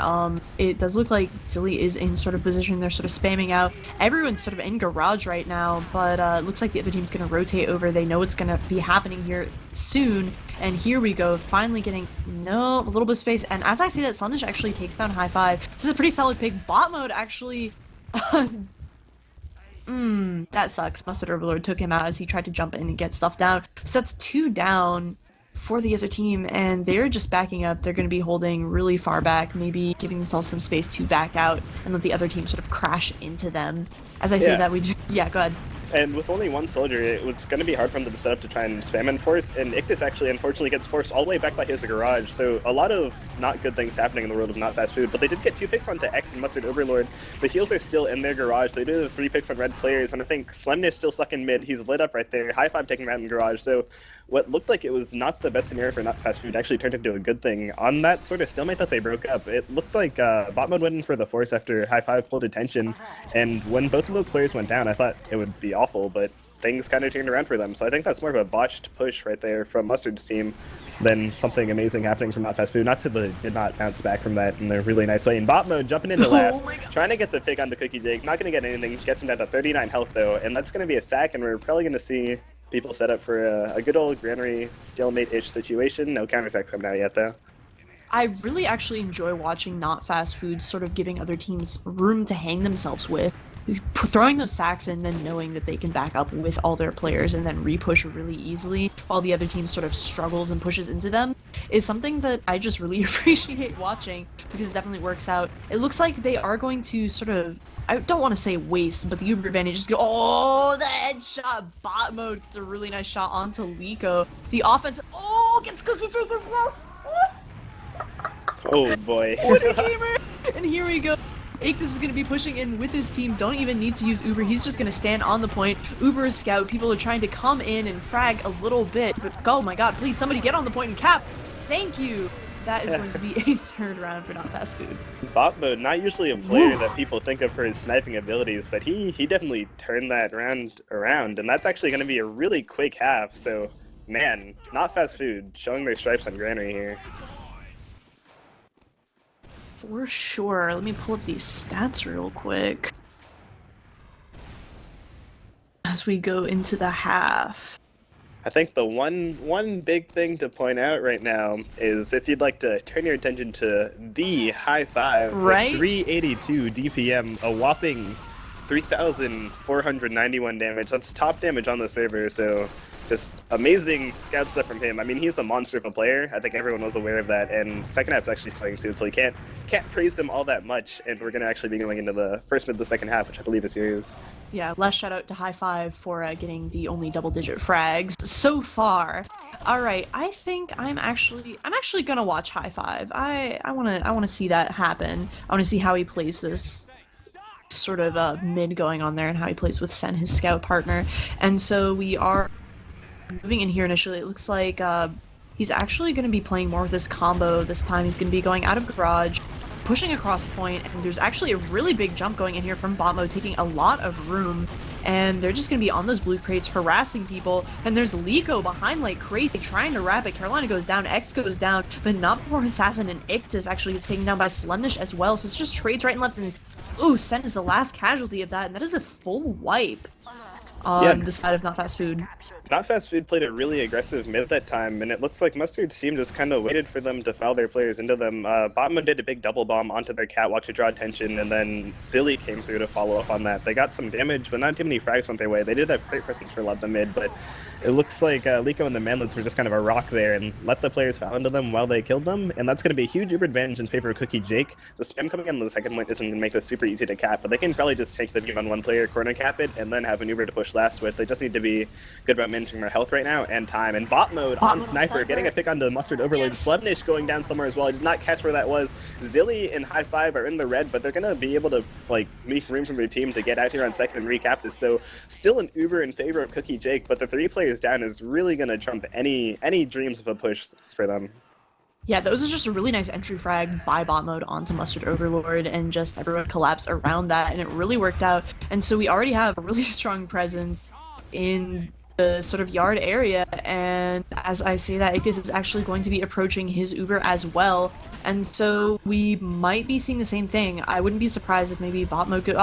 It does look like Silly is in sort of position. They're sort of spamming out. Everyone's sort of in garage right now, but it looks like the other team's going to rotate over. They know it's going to be happening here soon. And here we go, finally getting, a little bit of space. And as I say that, Slundish actually takes down High Five. This is a pretty solid pick. Bot mode actually... that sucks. Mustard Overlord took him out as he tried to jump in and get stuff down. So that's 2 down for the other team, and they're just backing up. They're going to be holding really far back, maybe giving themselves some space to back out and let the other team sort of crash into them. As I say that, we do... Yeah, go ahead. And with only one soldier, it was going to be hard for them to set up to try and spam enforce, and Ictus actually unfortunately gets forced all the way back by his garage, so a lot of not good things happening in the world of not fast food, but they did get 2 picks onto X and Mustard Overlord. The heals are still in their garage, they do have 3 picks on red players, and I think Slemnish still stuck in mid, he's lit up right there, High Five taking him out in garage, so what looked like it was not the best scenario for not fast food actually turned into a good thing. On that sort of stalemate that they broke up, it looked like bot mode went in for the force after High Five pulled attention, and when both of those players went down, I thought it would be awful, but things kind of turned around for them. So I think that's more of a botched push right there from Mustard's team than something amazing happening from Not Fast Food. Not to they did not bounce back from that in a really nice way. In bot mode, jumping into last, trying to get the pick on the Cookie Jake. Not going to get anything. Gets him down to 39 health though, and that's going to be a sack, and we're probably going to see people set up for a good old granary stalemate-ish situation. No counter-sacks coming out yet though. I really actually enjoy watching Not Fast Food sort of giving other teams room to hang themselves with. Throwing those sacks in, then knowing that they can back up with all their players and then re-push really easily while the other team sort of struggles and pushes into them is something that I just really appreciate watching because it definitely works out. It looks like they are going to sort of, I don't want to say waste, but the Uber advantage just go, the headshot. Bot mode gets a really nice shot onto Liko. The offense, gets Cookie Jake as well. Oh boy. What a gamer! And here we go. Ictus is going to be pushing in with his team. Don't even need to use Uber. He's just going to stand on the point. Uber is scout. People are trying to come in and frag a little bit. But oh my god, please somebody get on the point and cap. Thank you. That is going to be a 3rd round for Not Fast Food. Bot mode, not usually a player that people think of for his sniping abilities, but he definitely turned that round around. And that's actually going to be a really quick half. So, man, Not Fast Food showing their stripes on Granary here. For sure. Let me pull up these stats real quick. As we go into the half. I think the one big thing to point out right now is if you'd like to turn your attention to the High Five, right? 382 DPM, a whopping 3,491 damage. That's top damage on the server, so just amazing scout stuff from him. I mean, he's a monster of a player. I think everyone was aware of that, and second half's actually starting soon, so you can't praise them all that much, and we're going to actually be going into the first mid of the second half, which I believe is yours. Yeah, last shout out to High Five for getting the only double-digit frags so far. All right, I think I'm actually gonna watch High Five. I wanna see that happen. I wanna see how he plays this sort of mid going on there and how he plays with Sen, his scout partner. And so we are moving in here initially. It looks like he's actually going to be playing more with this combo this time. He's going to be going out of garage, pushing across point, and there's actually a really big jump going in here from bot mode, taking a lot of room, and they're just going to be on those blue crates harassing people, and there's Liko behind like crazy trying to wrap it. Carolina goes down, X goes down, but not before Assassin, and Ictus actually gets taken down by Slemnish as well, so it's just trades right and left, and ooh, Sen is the last casualty of that, and that is a full wipe on the side of Not Fast Food. Not Fast Food played a really aggressive mid that time, and it looks like Mustard's team just kind of waited for them to foul their players into them. Botman did a big double bomb onto their catwalk to draw attention, and then Silly came through to follow up on that. They got some damage, but not too many frags went their way. They did have great presence for love the mid, but it looks like Liko and the Manlets were just kind of a rock there and let the players fall into them while they killed them, and that's going to be a huge Uber advantage in favor of Cookie Jake. The spam coming in the second point isn't going to make this super easy to cap, but they can probably just take the view on one player, corner cap it, and then have an Uber to push last with. They just need to be good about managing their health right now and time. And bot mode on Sniper, getting a pick onto Mustard Overload. Yes. Slevnish going down somewhere as well. I did not catch where that was. Zilly and High Five are in the red, but they're going to be able to like make room from their team to get out here on second and recap this. So still an Uber in favor of Cookie Jake, but the 3 players down is really going to trump any dreams of a push for them. Yeah, that was just a really nice entry frag by bot mode onto Mustard Overlord, and just everyone collapsed around that, and it really worked out. And so we already have a really strong presence in the sort of yard area, and as I say that, Ictus is actually going to be approaching his Uber as well, and so we might be seeing the same thing. I wouldn't be surprised if maybe bot mode here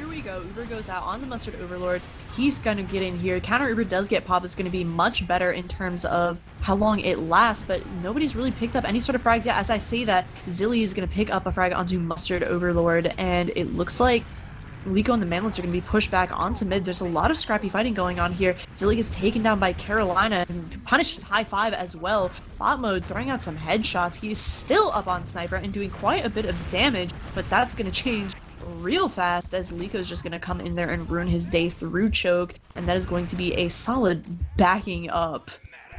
we go. Uber goes out onto Mustard Overlord. He's gonna get in here. Counter Uber does get pop. It's gonna be much better in terms of how long it lasts, but nobody's really picked up any sort of frags yet. As I say that, Zilly is gonna pick up a frag onto Mustard Overlord, and it looks like Liko and the Manlets are going to be pushed back onto mid. There's a lot of scrappy fighting going on here. Zilly gets taken down by Carolina and punishes High Five as well. Bot mode throwing out some headshots. He is still up on Sniper and doing quite a bit of damage, but that's going to change real fast as Liko's just going to come in there and ruin his day through choke, and that is going to be a solid backing up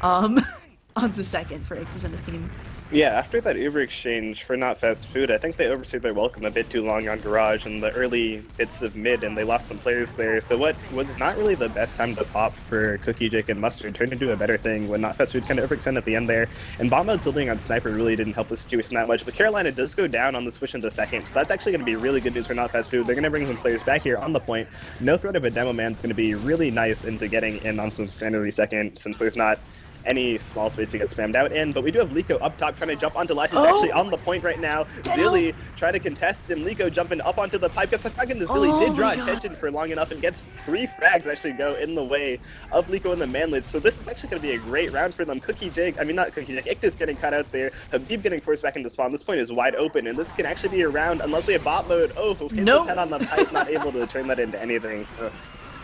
onto second for Ictus and his team. Yeah, after that Uber exchange for not fast food, I think they overstayed their welcome a bit too long on Garage in the early bits of mid, and they lost some players there. So what was not really the best time to pop for Cookie Jake and Mustard turned into a better thing when not fast food kind of overextended at the end there. And bomb mode still being on Sniper really didn't help the situation that much, but Carolina does go down on the switch into second, so that's actually going to be really good news for not fast food. They're going to bring some players back here on the point. No threat of a demo man is going to be really nice into getting in on some standard second, since there's not any small space to get spammed out in, but we do have Liko up top trying to jump onto Lash. He's actually on the point right now. Zilly trying to contest him. Liko jumping up onto the pipe, gets a frag into Zilly, did draw attention for long enough and gets 3 frags actually go in the way of Liko and the Manlets. So this is actually going to be a great round for them. Cookie Jake, I mean not Cookie Jake, Ictus getting cut out there, Habib getting forced back into spawn. This point is wide open, and this can actually be a round unless we have bot mode. Oh, hits his head on the pipe, not able to turn that into anything. So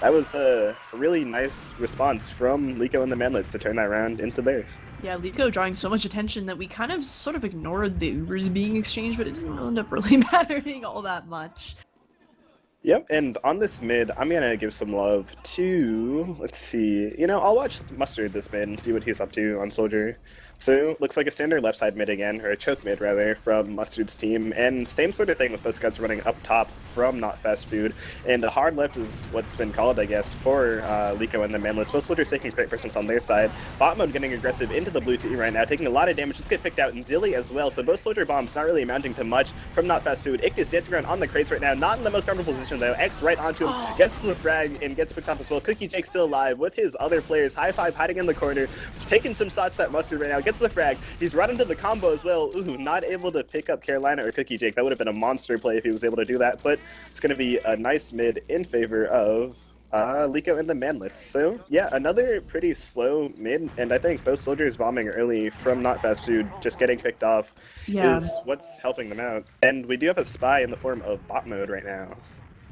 that was a really nice response from Liko and the Manlets to turn that round into theirs. Yeah, Liko drawing so much attention that we kind of sort of ignored the Ubers being exchanged, but it didn't end up really mattering all that much. Yep, and on this mid, I'm gonna give some love to, let's see, I'll watch Mustard this mid and see what he's up to on Soldier. So, looks like a standard left side mid again, or a choke mid rather, from Mustard's team, and same sort of thing with those guys running up top from Not Fast Food, and a hard left is what's been called, I guess, for Liko and the Manlets. Both Soldiers taking great presence on their side. Bot mode getting aggressive into the blue team right now, taking a lot of damage. Let's get picked out, and Zilly as well, so both Soldier bombs not really amounting to much from Not Fast Food. Ictus dancing around on the crates right now, not in the most comfortable position though. X right onto him, gets the frag, and gets picked off as well. Cookie Jake still alive with his other players. High Five hiding in the corner, taking some shots at Mustard right now, gets the frag. He's right into the combo as well. Ooh, not able to pick up Carolina or Cookie Jake. That would have been a monster play if he was able to do that, but it's going to be a nice mid in favor of Liko and the Manlets. So, yeah, another pretty slow mid, and I think both Soldiers bombing early from Not Fast Food, just getting picked off, is what's helping them out. And we do have a spy in the form of bot mode right now.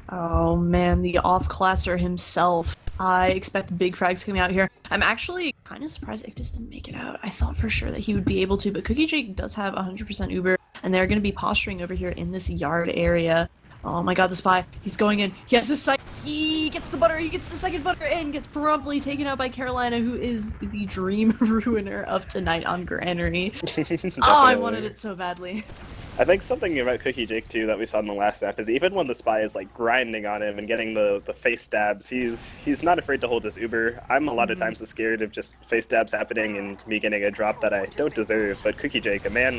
Oh man, the off-classer himself. I expect big frags coming out here. I'm actually kind of surprised Ictus didn't make it out. I thought for sure that he would be able to, but Cookie Jake does have 100% Uber, and they're going to be posturing over here in this yard area. Oh my god, the spy. He's going in. He has his sights. He gets the butter. He gets the second butter and gets promptly taken out by Carolina, who is the dream ruiner of tonight on Granary. Oh, I wanted it so badly. I think something about Cookie Jake too that we saw in the last map is even when the spy is like grinding on him and getting the face stabs, he's not afraid to hold his Uber. I'm a lot of times scared of just face stabs happening and me getting a drop that I don't deserve, but Cookie Jake, a man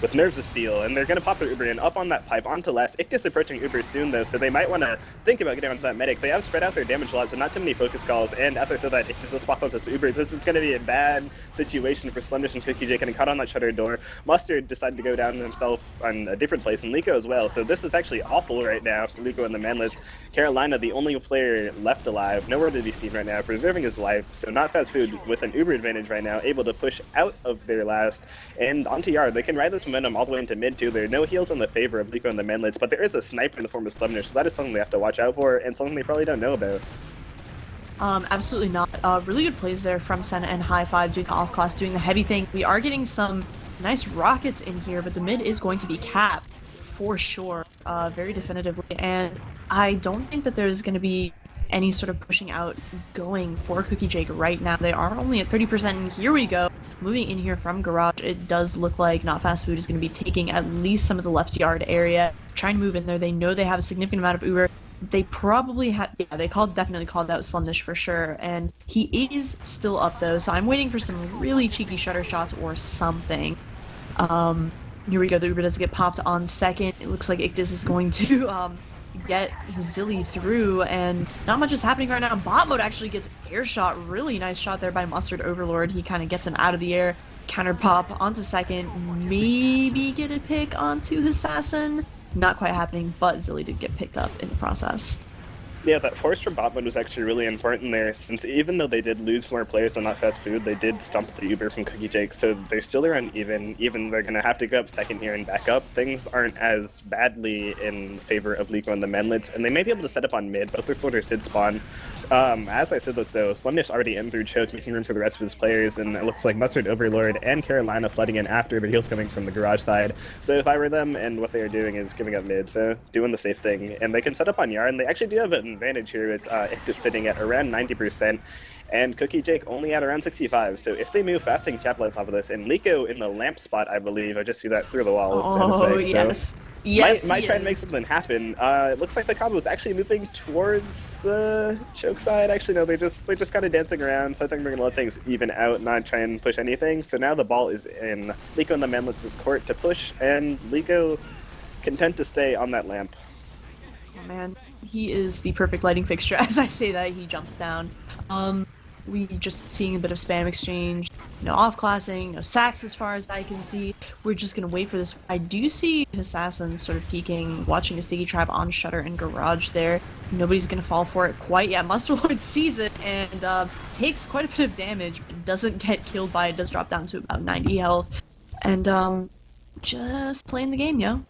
with nerves of steel, and they're going to pop their Uber in up on that pipe onto last. Ictus approaching Uber soon though, so they might want to think about getting onto that medic. They have spread out their damage a lot, so not too many focus calls, and as I said that, Ictus just pop up this Uber. This is going to be a bad situation for Slenders and Cookie Jake getting caught on that shutter door. Mustard decided to go down himself on a different place, and Liko as well, so this is actually awful right now for Liko and the Manlets. Carolina, the only player left alive, nowhere to be seen right now, preserving his life, so Not Fast Food with an Uber advantage right now, able to push out of their last, and onto Yard. They can ride this momentum all the way into mid too. There are no heals in the favor of Liko and the Manlets, but there is a sniper in the form of Slevner, so that is something they have to watch out for, and something they probably don't know about. Absolutely not. Really good plays there from Senna and High Five doing the off class, doing the heavy thing. We are getting some nice rockets in here, but the mid is going to be capped for sure, very definitively. And I don't think that there's going to be any sort of pushing out going for Cookie Jake right now. They are only at 30%, and here we go. Moving in here from Garage, it does look like Not Fast Food is going to be taking at least some of the left yard area, trying to move in there. They know they have a significant amount of Uber. They probably have, yeah, they definitely called out Slumdish for sure, and he is still up though, so I'm waiting for some really cheeky shutter shots or something. Here we go, the Uber does get popped on second. It looks like Ictus is going to get Zilly through, and not much is happening right now. Bot mode actually gets air shot, really nice shot there by Mustard Overlord. He kind of gets him out of the air, counter pop onto second, maybe get a pick onto Assassin. Not quite happening, but Zilly did get picked up in the process. Yeah, that force from bot mode was actually really important there, since even though they did lose more players on Not Fast Food, they did stump the Uber from Cookie Jake, so they're still around even they're going to have to go up second here and back up. Things aren't as badly in favor of Liko and the Manlets, and they may be able to set up on mid. Both their sorters did spawn. As I said this though, Slumdish already in through choke, making room for the rest of his players, and it looks like Mustard Overlord and Carolina flooding in after, but heals coming from the garage side. So if I were them, and what they are doing is giving up mid, so doing the safe thing, and they can set up on yard, and they actually do have an advantage here with Ictus sitting at around 90%, and Cookie Jake only at around 65, so if they move fast, they can capitalize off of this. And Liko in the lamp spot, I believe, I just see that through the walls. Oh, yes. So Yes, might try to make something happen. It looks like the combo is actually moving towards the choke side. Actually, no, they're just kind of dancing around, so I think we're going to let things even out, not try and push anything. So now the ball is in Liko and the Manlets' court to push, and Liko content to stay on that lamp. Oh man, he is the perfect lighting fixture. As I say that, he jumps down. We just seeing a bit of spam exchange, no off-classing, no sacks as far as I can see. We're just gonna wait for this. I do see Assassin sort of peeking, watching a sticky trap on Shutter and Garage there. Nobody's gonna fall for it quite yet. Mustard Lord sees it and takes quite a bit of damage, but doesn't get killed by it. Does drop down to about 90 health. And just playing the game, yo.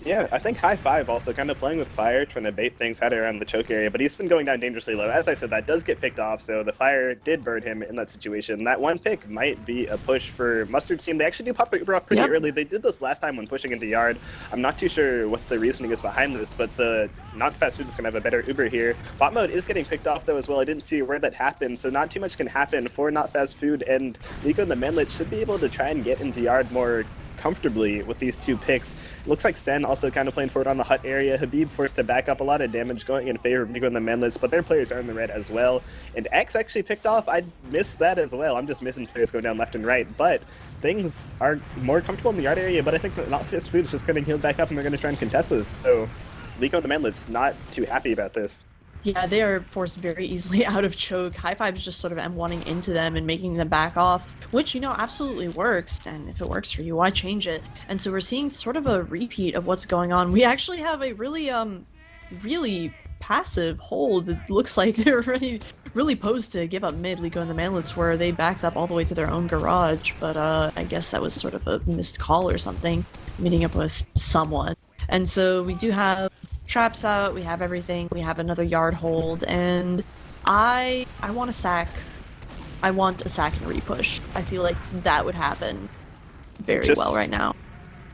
Yeah, I think High Five also kind of playing with fire, trying to bait things out around the choke area, but he's been going down dangerously low. As I said, that does get picked off, so the fire did burn him in that situation. That one pick might be a push for Mustard's team. They actually do pop the Uber off pretty early. They did this last time when pushing into yard. I'm not too sure what the reasoning is behind this, but the Not Fast Food is going to have a better Uber here. Bot mode is getting picked off, though, as well. I didn't see where that happened, so not too much can happen for Not Fast Food, and Liko and the Manlet should be able to try and get into yard more comfortably with these two picks. Looks like Sen also kind of playing forward on the hut area. Habib forced to back up, a lot of damage going in favor of Liko and the Manlets, but their players are in the red as well. And X actually picked off. I missed that as well. I'm just missing players going down left and right, but things are more comfortable in the yard area, but I think that Not Fast Food is just getting healed back up and they're going to try and contest this. So Liko and the Manlets not too happy about this. Yeah, they are forced very easily out of choke. High Five is just sort of M1ing into them and making them back off, which, you know, absolutely works. And if it works for you, why change it? And so we're seeing sort of a repeat of what's going on. We actually have a really passive hold. It looks like they're really posed to give up mid. Liko and the Manlets were. They backed up all the way to their own garage, but I guess that was sort of a missed call or something, meeting up with someone. And so we do have traps out, we have everything, we have another yard hold, and I want a sack. I want a sack and a repush. I feel like that would happen very well right now.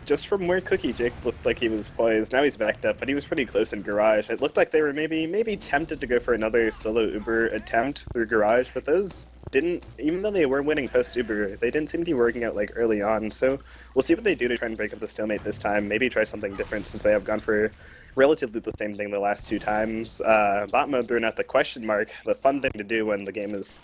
Just from where Cookie Jake looked like he was poised, now he's backed up, but he was pretty close in Garage. It looked like they were maybe tempted to go for another solo Uber attempt through Garage, but those didn't, even though they were winning post-Uber, they didn't seem to be working out like early on, so we'll see what they do to try and break up the stalemate this time. Maybe try something different since they have gone for relatively the same thing the last two times. Bot mode throwing out the question mark, the fun thing to do when the game is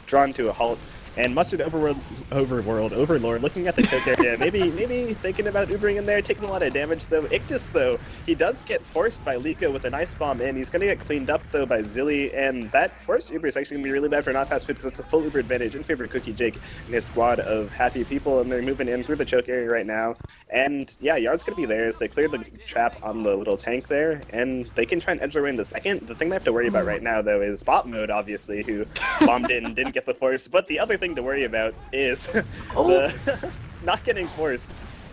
drawn to a halt. And Mustard Overlord looking at the choke area, maybe thinking about Ubering in there, taking a lot of damage though. Ictus though, he does get forced by Liko with a nice bomb in. He's going to get cleaned up though by Zilly, and that forced Uber is actually going to be really bad for Not Fast Food because it's a full Uber advantage in favor of Cookie Jake and his squad of happy people, and they're moving in through the choke area right now. And yeah, Yard's going to be theirs. They cleared the trap on the little tank there, and they can try and edge their way into second. The thing they have to worry about right now though is bot mode, obviously, who bombed in and didn't get the force, but the other thing to worry about is the not getting forced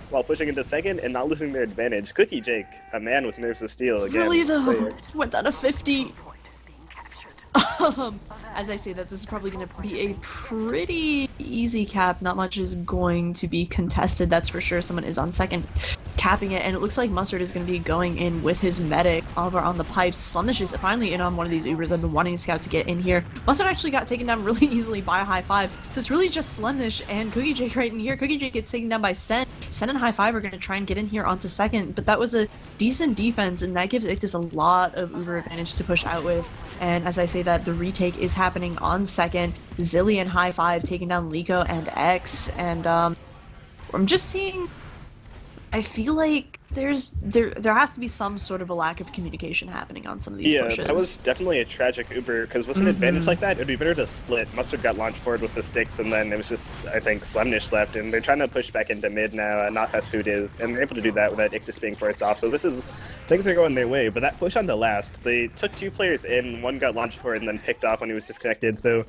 while pushing into second and not losing their advantage. Cookie Jake, a man with nerves of steel again. Really though, so went down to 50. As I say that, this is probably going to be a pretty easy cap. Not much is going to be contested, that's for sure. Someone is on second capping it, and it looks like Mustard is going to be going in with his medic over on the pipes. Slumnish is finally in on one of these Ubers. I've been wanting Scout to get in here. Mustard actually got taken down really easily by a High Five, so it's really just Slumnish and Cookie Jake right in here. Cookie Jake gets taken down by Sen. Sen and High Five are going to try and get in here onto second, but that was a decent defense, and that gives Ictus a lot of Uber advantage to push out with. And as I say that, the retake is happening on second. Zilly and High Five taking down Liko and X, and I'm just seeing, I feel like there has to be some sort of a lack of communication happening on some of these pushes. Yeah, that was definitely a tragic Uber, because with an advantage like that, it would be better to split. Mustard got launched forward with the sticks, and then it was just, I think, Slemnish left, and they're trying to push back into mid now, Not Fast Food is, and they're able to do that without Ictus being forced off, so things are going their way, but that push on the last, they took 2 players in, one got launched forward and then picked off when he was disconnected, so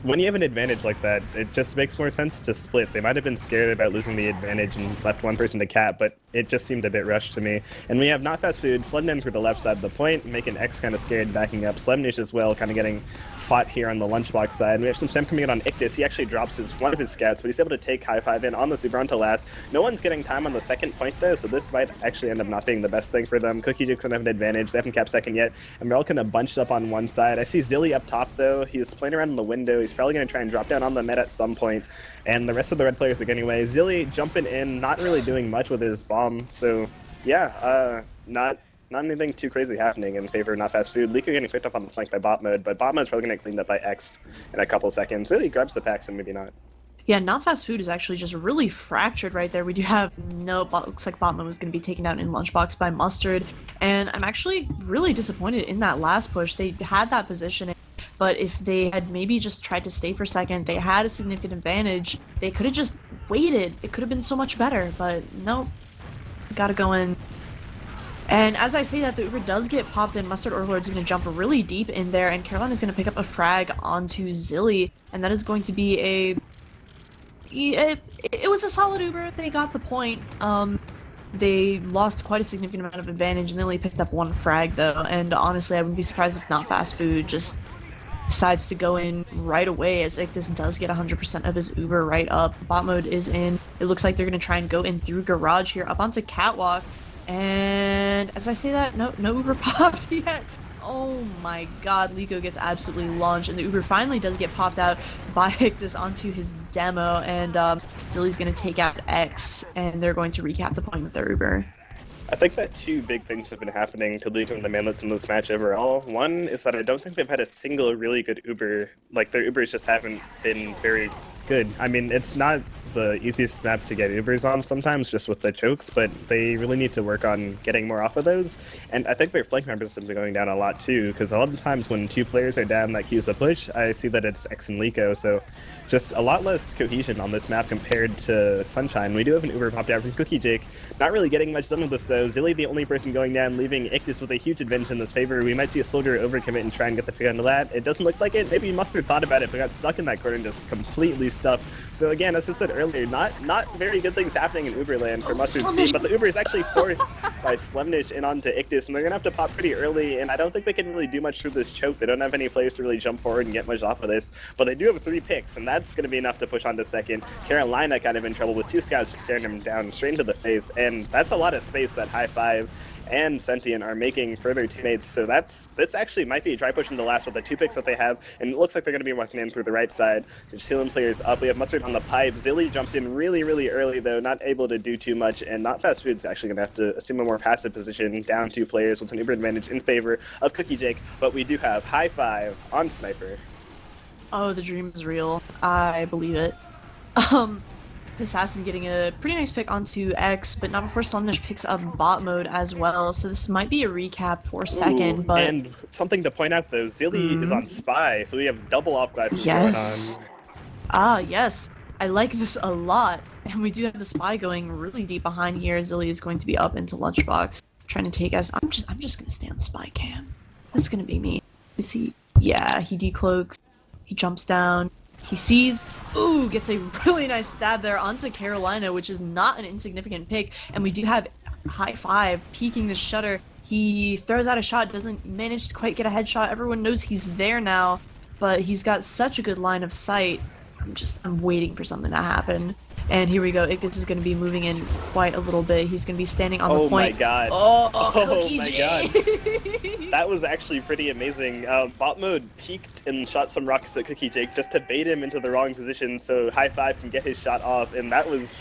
when you have an advantage like that, it just makes more sense to split. They might have been scared about losing the advantage and left one person to cap, but it just seemed a bit rushed to me. And we have Not Fast Food flooding in through the left side of the point, making X kind of scared, backing up. Slemnish as well, kind of getting fought here on the lunchbox side. And we have some Sam coming in on Ictus. He actually drops one of his scouts, but he's able to take High Five in on the Super onto last. No one's getting time on the second point though, so this might actually end up not being the best thing for them. Cookie Jake's gonna have an advantage. They haven't capped second yet, and they're all kind of bunched up on one side. I see Zilly up top though. He's playing around in the window. He's probably gonna try and drop down on the mid at some point, and the rest of the red players are getting away. Zilly jumping in, not really doing much with his bomb, so yeah, not anything too crazy happening in favor of Not Fast Food. Liko getting picked up on the flank by bot mode, but bot mode's probably going to get cleaned up by X in a couple seconds. So he grabs the packs and maybe not. Yeah, Not Fast Food is actually just really fractured right there. We do have looks like bot mode was going to be taken out in Lunchbox by Mustard, and I'm actually really disappointed in that last push. They had that position, but if they had maybe just tried to stay for second, they had a significant advantage. They could have just waited. It could have been so much better, but nope. Gotta go in. And as I say that, the Uber does get popped in. Mustard Overlord's going to jump really deep in there, and Carolina's going to pick up a frag onto Zilly, and that is going to be it was a solid Uber. They got the point. They lost quite a significant amount of advantage, and they only picked up 1 frag though, and honestly I wouldn't be surprised if Not Fast Food just decides to go in right away, as Ictus does get 100% of his Uber right up. Bot mode is in. It looks like they're going to try and go in through Garage here up onto Catwalk. And as I say that, no Uber popped yet. Oh my god, Liko gets absolutely launched, and the Uber finally does get popped out by Ictus onto his demo, and Zilly's going to take out X, and they're going to recap the point with their Uber. I think that 2 big things have been happening to Liko and the Manlets in this match overall. One is that I don't think they've had a single really good Uber. Like, their Ubers just haven't been very good. I mean, it's not the easiest map to get Ubers on sometimes, just with the chokes, but they really need to work on getting more off of those. And I think their flank numbers have been going down a lot too, because a lot of times when 2 players are down that cues a push, I see that it's X and Liko, so just a lot less cohesion on this map compared to Sunshine. We do have an Uber popped out from Cookie Jake. Not really getting much done with this though. Zilly the only person going down, leaving Ictus with a huge advantage in this favor. We might see a soldier overcommit and try and get the pick onto that. It doesn't look like it. Maybe Mustard thought about it, but got stuck in that corner and just completely stuffed. So again, as I said earlier, not very good things happening in Uberland for Mustard's team, but the Uber is actually forced by Slemnish in onto Ictus, and they're gonna have to pop pretty early, and I don't think they can really do much through this choke. They don't have any players to really jump forward and get much off of this, but they do have 3 picks, and that's gonna be enough to push on to second. Carolina kind of in trouble with 2 scouts just staring them down straight into the face, and that's a lot of space that High Five and Sentient are making for their teammates, so this actually might be a dry push in the last with the 2 picks that they have, and it looks like they're going to be walking in through the right side. They're stealing players up. We have Mustard on the pipe. Zilly jumped in really early though, not able to do too much, and Not Fast Food's actually going to have to assume a more passive position, down 2 players with an Uber advantage in favor of Cookie Jake, but we do have High Five on Sniper. Oh, the dream is real. I believe it. Assassin getting a pretty nice pick onto X, but not before Slumnish picks up bot mode as well, so this might be a recap for second, but... And something to point out though, Zilly is on Spy, so we have double off glasses going on. Ah, yes. I like this a lot. And we do have the Spy going really deep behind here. Zilly is going to be up into Lunchbox, trying to take us. I'm just gonna stay on Spy cam. That's gonna be me. Is he? Yeah, he decloaks. He jumps down. He sees, ooh, gets a really nice stab there onto Carolina, which is not an insignificant pick, and we do have High Five peeking the shutter. He throws out a shot, doesn't manage to quite get a headshot. Everyone knows he's there now, but he's got such a good line of sight. I'm waiting for something to happen. And here we go. Ictus is going to be moving in quite a little bit. He's going to be standing on the point. Oh my god. Oh Cookie my J. god. That was actually pretty amazing. Bot mode peeked and shot some rockets at Cookie Jake just to bait him into the wrong position so High Five can get his shot off. And that was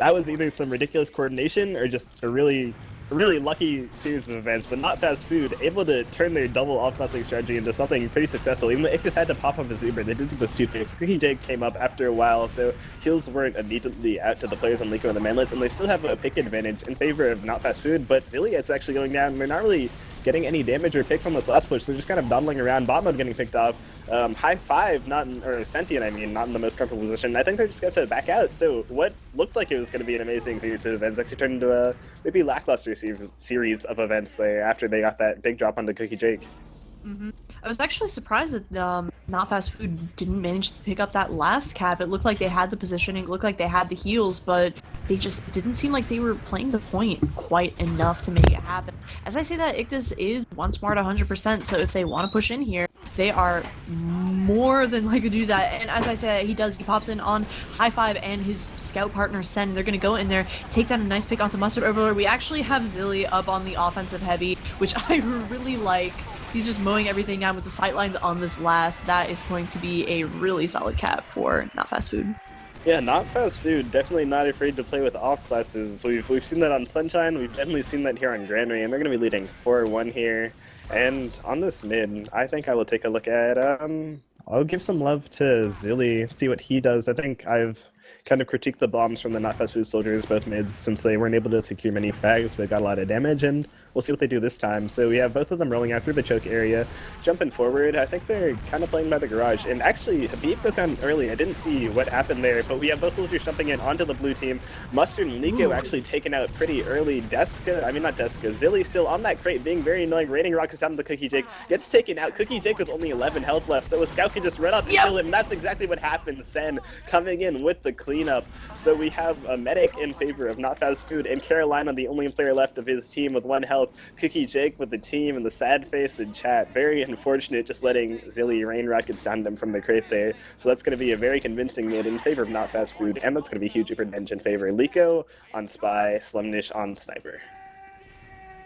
either some ridiculous coordination or just a really lucky series of events, but Not Fast Food able to turn their double off-classing strategy into something pretty successful. Even though Ictus had to pop up his Uber, they did those 2 picks. Cookie Jake came up after a while, so heals weren't immediately out to the players on Liko and the Manlets, and they still have a pick advantage in favor of Not Fast Food, but Zillia's actually going down. They're not really getting any damage or picks on this last push. They're just kind of dawdling around. Bot mode getting picked off. High Five, or Sentient, I mean, not in the most comfortable position. I think they're just going to back out. So what looked like it was going to be an amazing series of events actually turned into a maybe lackluster series of events there after they got that big drop onto Cookie Jake. I was actually surprised that Not Fast Food didn't manage to pick up that last cap. It looked like they had the positioning, it looked like they had the heals, but they just didn't seem like they were playing the point quite enough to make it happen. As I say that, Ictus is one smart 100%, so if they want to push in here, they are more than likely to do that. And as I say that, he pops in on High Five and his scout partner Sen, and they're going to go in there, take down a nice pick onto Mustard Overlord. We actually have Zilly up on the offensive heavy, which I really like. He's just mowing everything down with the sightlines on this last. That is going to be a really solid cap for Not Fast Food. Yeah, Not Fast Food, definitely not afraid to play with off classes. We've seen that on Sunshine, we've definitely seen that here on Granary, and they're going to be leading 4-1 here. And on this mid, I think I will take a look at, I'll give some love to Zilly, see what he does. I think I've kind of critiqued the bombs from the Not Fast Food soldiers, both mids, since they weren't able to secure many frags, but got a lot of damage, and we'll see what they do this time. So we have both of them rolling out through the choke area, jumping forward. I think they're kind of playing by the garage, and actually, Habib goes down early. I didn't see what happened there, but we have both soldiers jumping in onto the blue team. Mustard and Liko actually taken out pretty early. Zilly still on that crate, being very annoying, raining rockets down to the Cookie Jake, gets taken out. Cookie Jake with only 11 health left, so a scout can just run up and kill him. That's exactly what happens. Sen coming in with the cleanup. So we have a medic in favor of Not Fast Food, and Carolina, the only player left of his team with 1 health. Cookie Jake with the team and the sad face in chat. Very unfortunate, just letting Zilly rain rockets down them from the crate there. So that's going to be a very convincing mid in favor of Not Fast Food, and that's going to be huge advantage in favor of Liko on Spy, Slumnish on Sniper.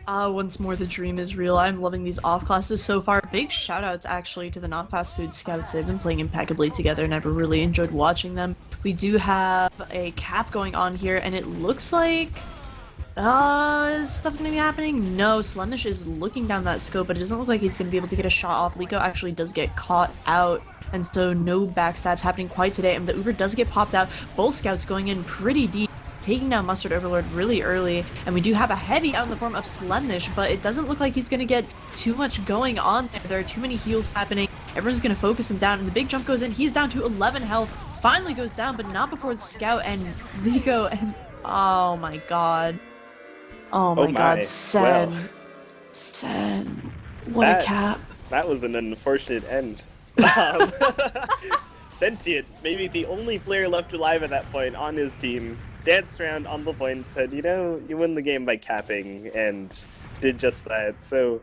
Once more, the dream is real. I'm loving these off classes so far. Big shoutouts actually to the Not Fast Food scouts. They've been playing impeccably together, and I've really enjoyed watching them. We do have a cap going on here, and it looks like is stuff gonna be happening? No, Slemish is looking down that scope, but it doesn't look like he's gonna be able to get a shot off. Liko actually does get caught out, and so no backstabs happening quite today, and the Uber does get popped out. Both scouts going in pretty deep, taking down Mustard Overlord really early, and we do have a heavy out in the form of Slemish, but it doesn't look like he's gonna get too much going on there. There are too many heals happening. Everyone's gonna focus him down, and the big jump goes in. He's down to 11 health. Finally goes down, but not before the scout and Liko, and oh my god. Oh my god, Sen. Well, Sen. What a cap. That was an unfortunate end. Sentient, maybe the only player left alive at that point on his team, danced around on the point and said, you know, you win the game by capping, and did just that. So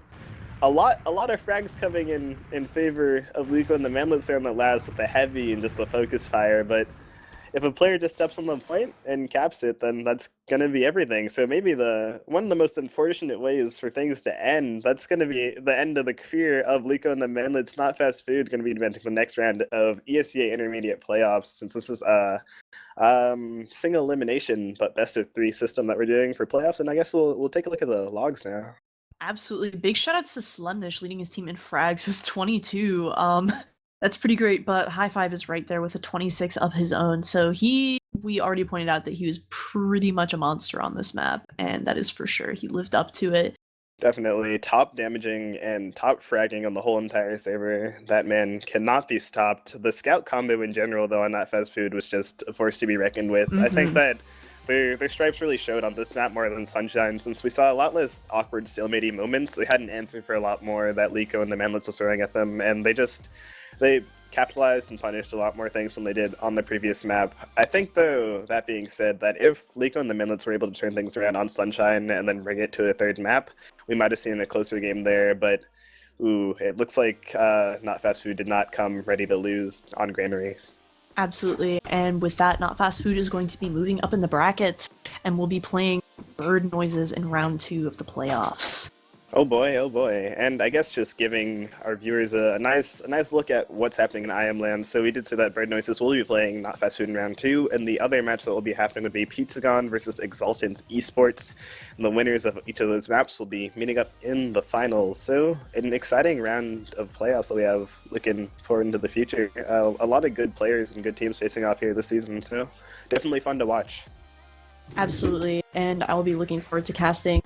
a lot of frags coming in favor of Liko and the Manlets there on the last with the heavy and just the focus fire, but if a player just steps on the point and caps it, then that's going to be everything. So maybe one of the most unfortunate ways for things to end, that's going to be the end of the career of Liko and the Manlets. Not Fast Food going to be advancing the next round of ESEA Intermediate Playoffs, since this is a single elimination but best of 3 system that we're doing for playoffs. And I guess we'll take a look at the logs now. Absolutely. Big shoutouts to Slemnish leading his team in frags with 22. That's pretty great, but High Five is right there with a 26 of his own. So we already pointed out that he was pretty much a monster on this map, and that is for sure. He lived up to it. Definitely top damaging and top fragging on the whole entire server. That man cannot be stopped. The scout combo in general, though, on that Fast Food was just a force to be reckoned with. I think that their stripes really showed on this map more than Sunshine, since we saw a lot less awkward stalematy moments. They had an answer for a lot more that Liko and the Manlets was throwing at them, and they capitalized and punished a lot more things than they did on the previous map. I think, though, that being said, that if Liko and the Manlets were able to turn things around on Sunshine and then bring it to a third map, we might have seen a closer game there, but ooh, it looks like Not Fast Food did not come ready to lose on Granary. Absolutely, and with that, Not Fast Food is going to be moving up in the brackets, and we'll be playing Bird Noises in round 2 of the playoffs. Oh boy, and I guess just giving our viewers a nice look at what's happening in IM land. So we did say that Bird Noises will be playing Not Fast Food in round 2, and the other match that will be happening would be Pizzagon versus Exultant Esports, and the winners of each of those maps will be meeting up in the finals. So an exciting round of playoffs that we have looking forward into the future. A lot of good players and good teams facing off here this season, so definitely fun to watch. Absolutely, and I'll be looking forward to casting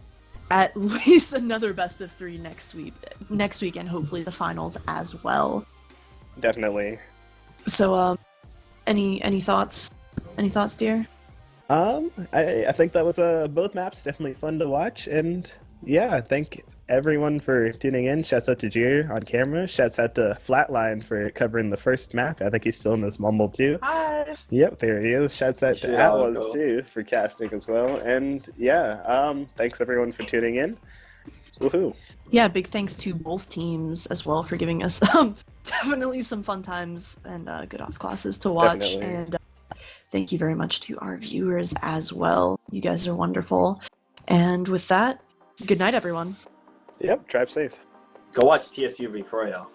at least another best of 3 next week, and hopefully the finals as well. Definitely. So, any thoughts? Any thoughts, dear? I think that was both maps definitely fun to watch, and yeah, thank everyone for tuning in. Shouts out to Jir on camera. Shouts out to Flatline for covering the first map. I think he's still in this mumble too. Hi. Yep, there he is. Shouts out to Atlas too for casting as well. And yeah, thanks everyone for tuning in. Woohoo! Yeah, big thanks to both teams as well for giving us definitely some fun times and good off classes to watch. Definitely. And thank you very much to our viewers as well. You guys are wonderful. And with that, good night, everyone. Yep, drive safe. Go watch TSU v Froyo.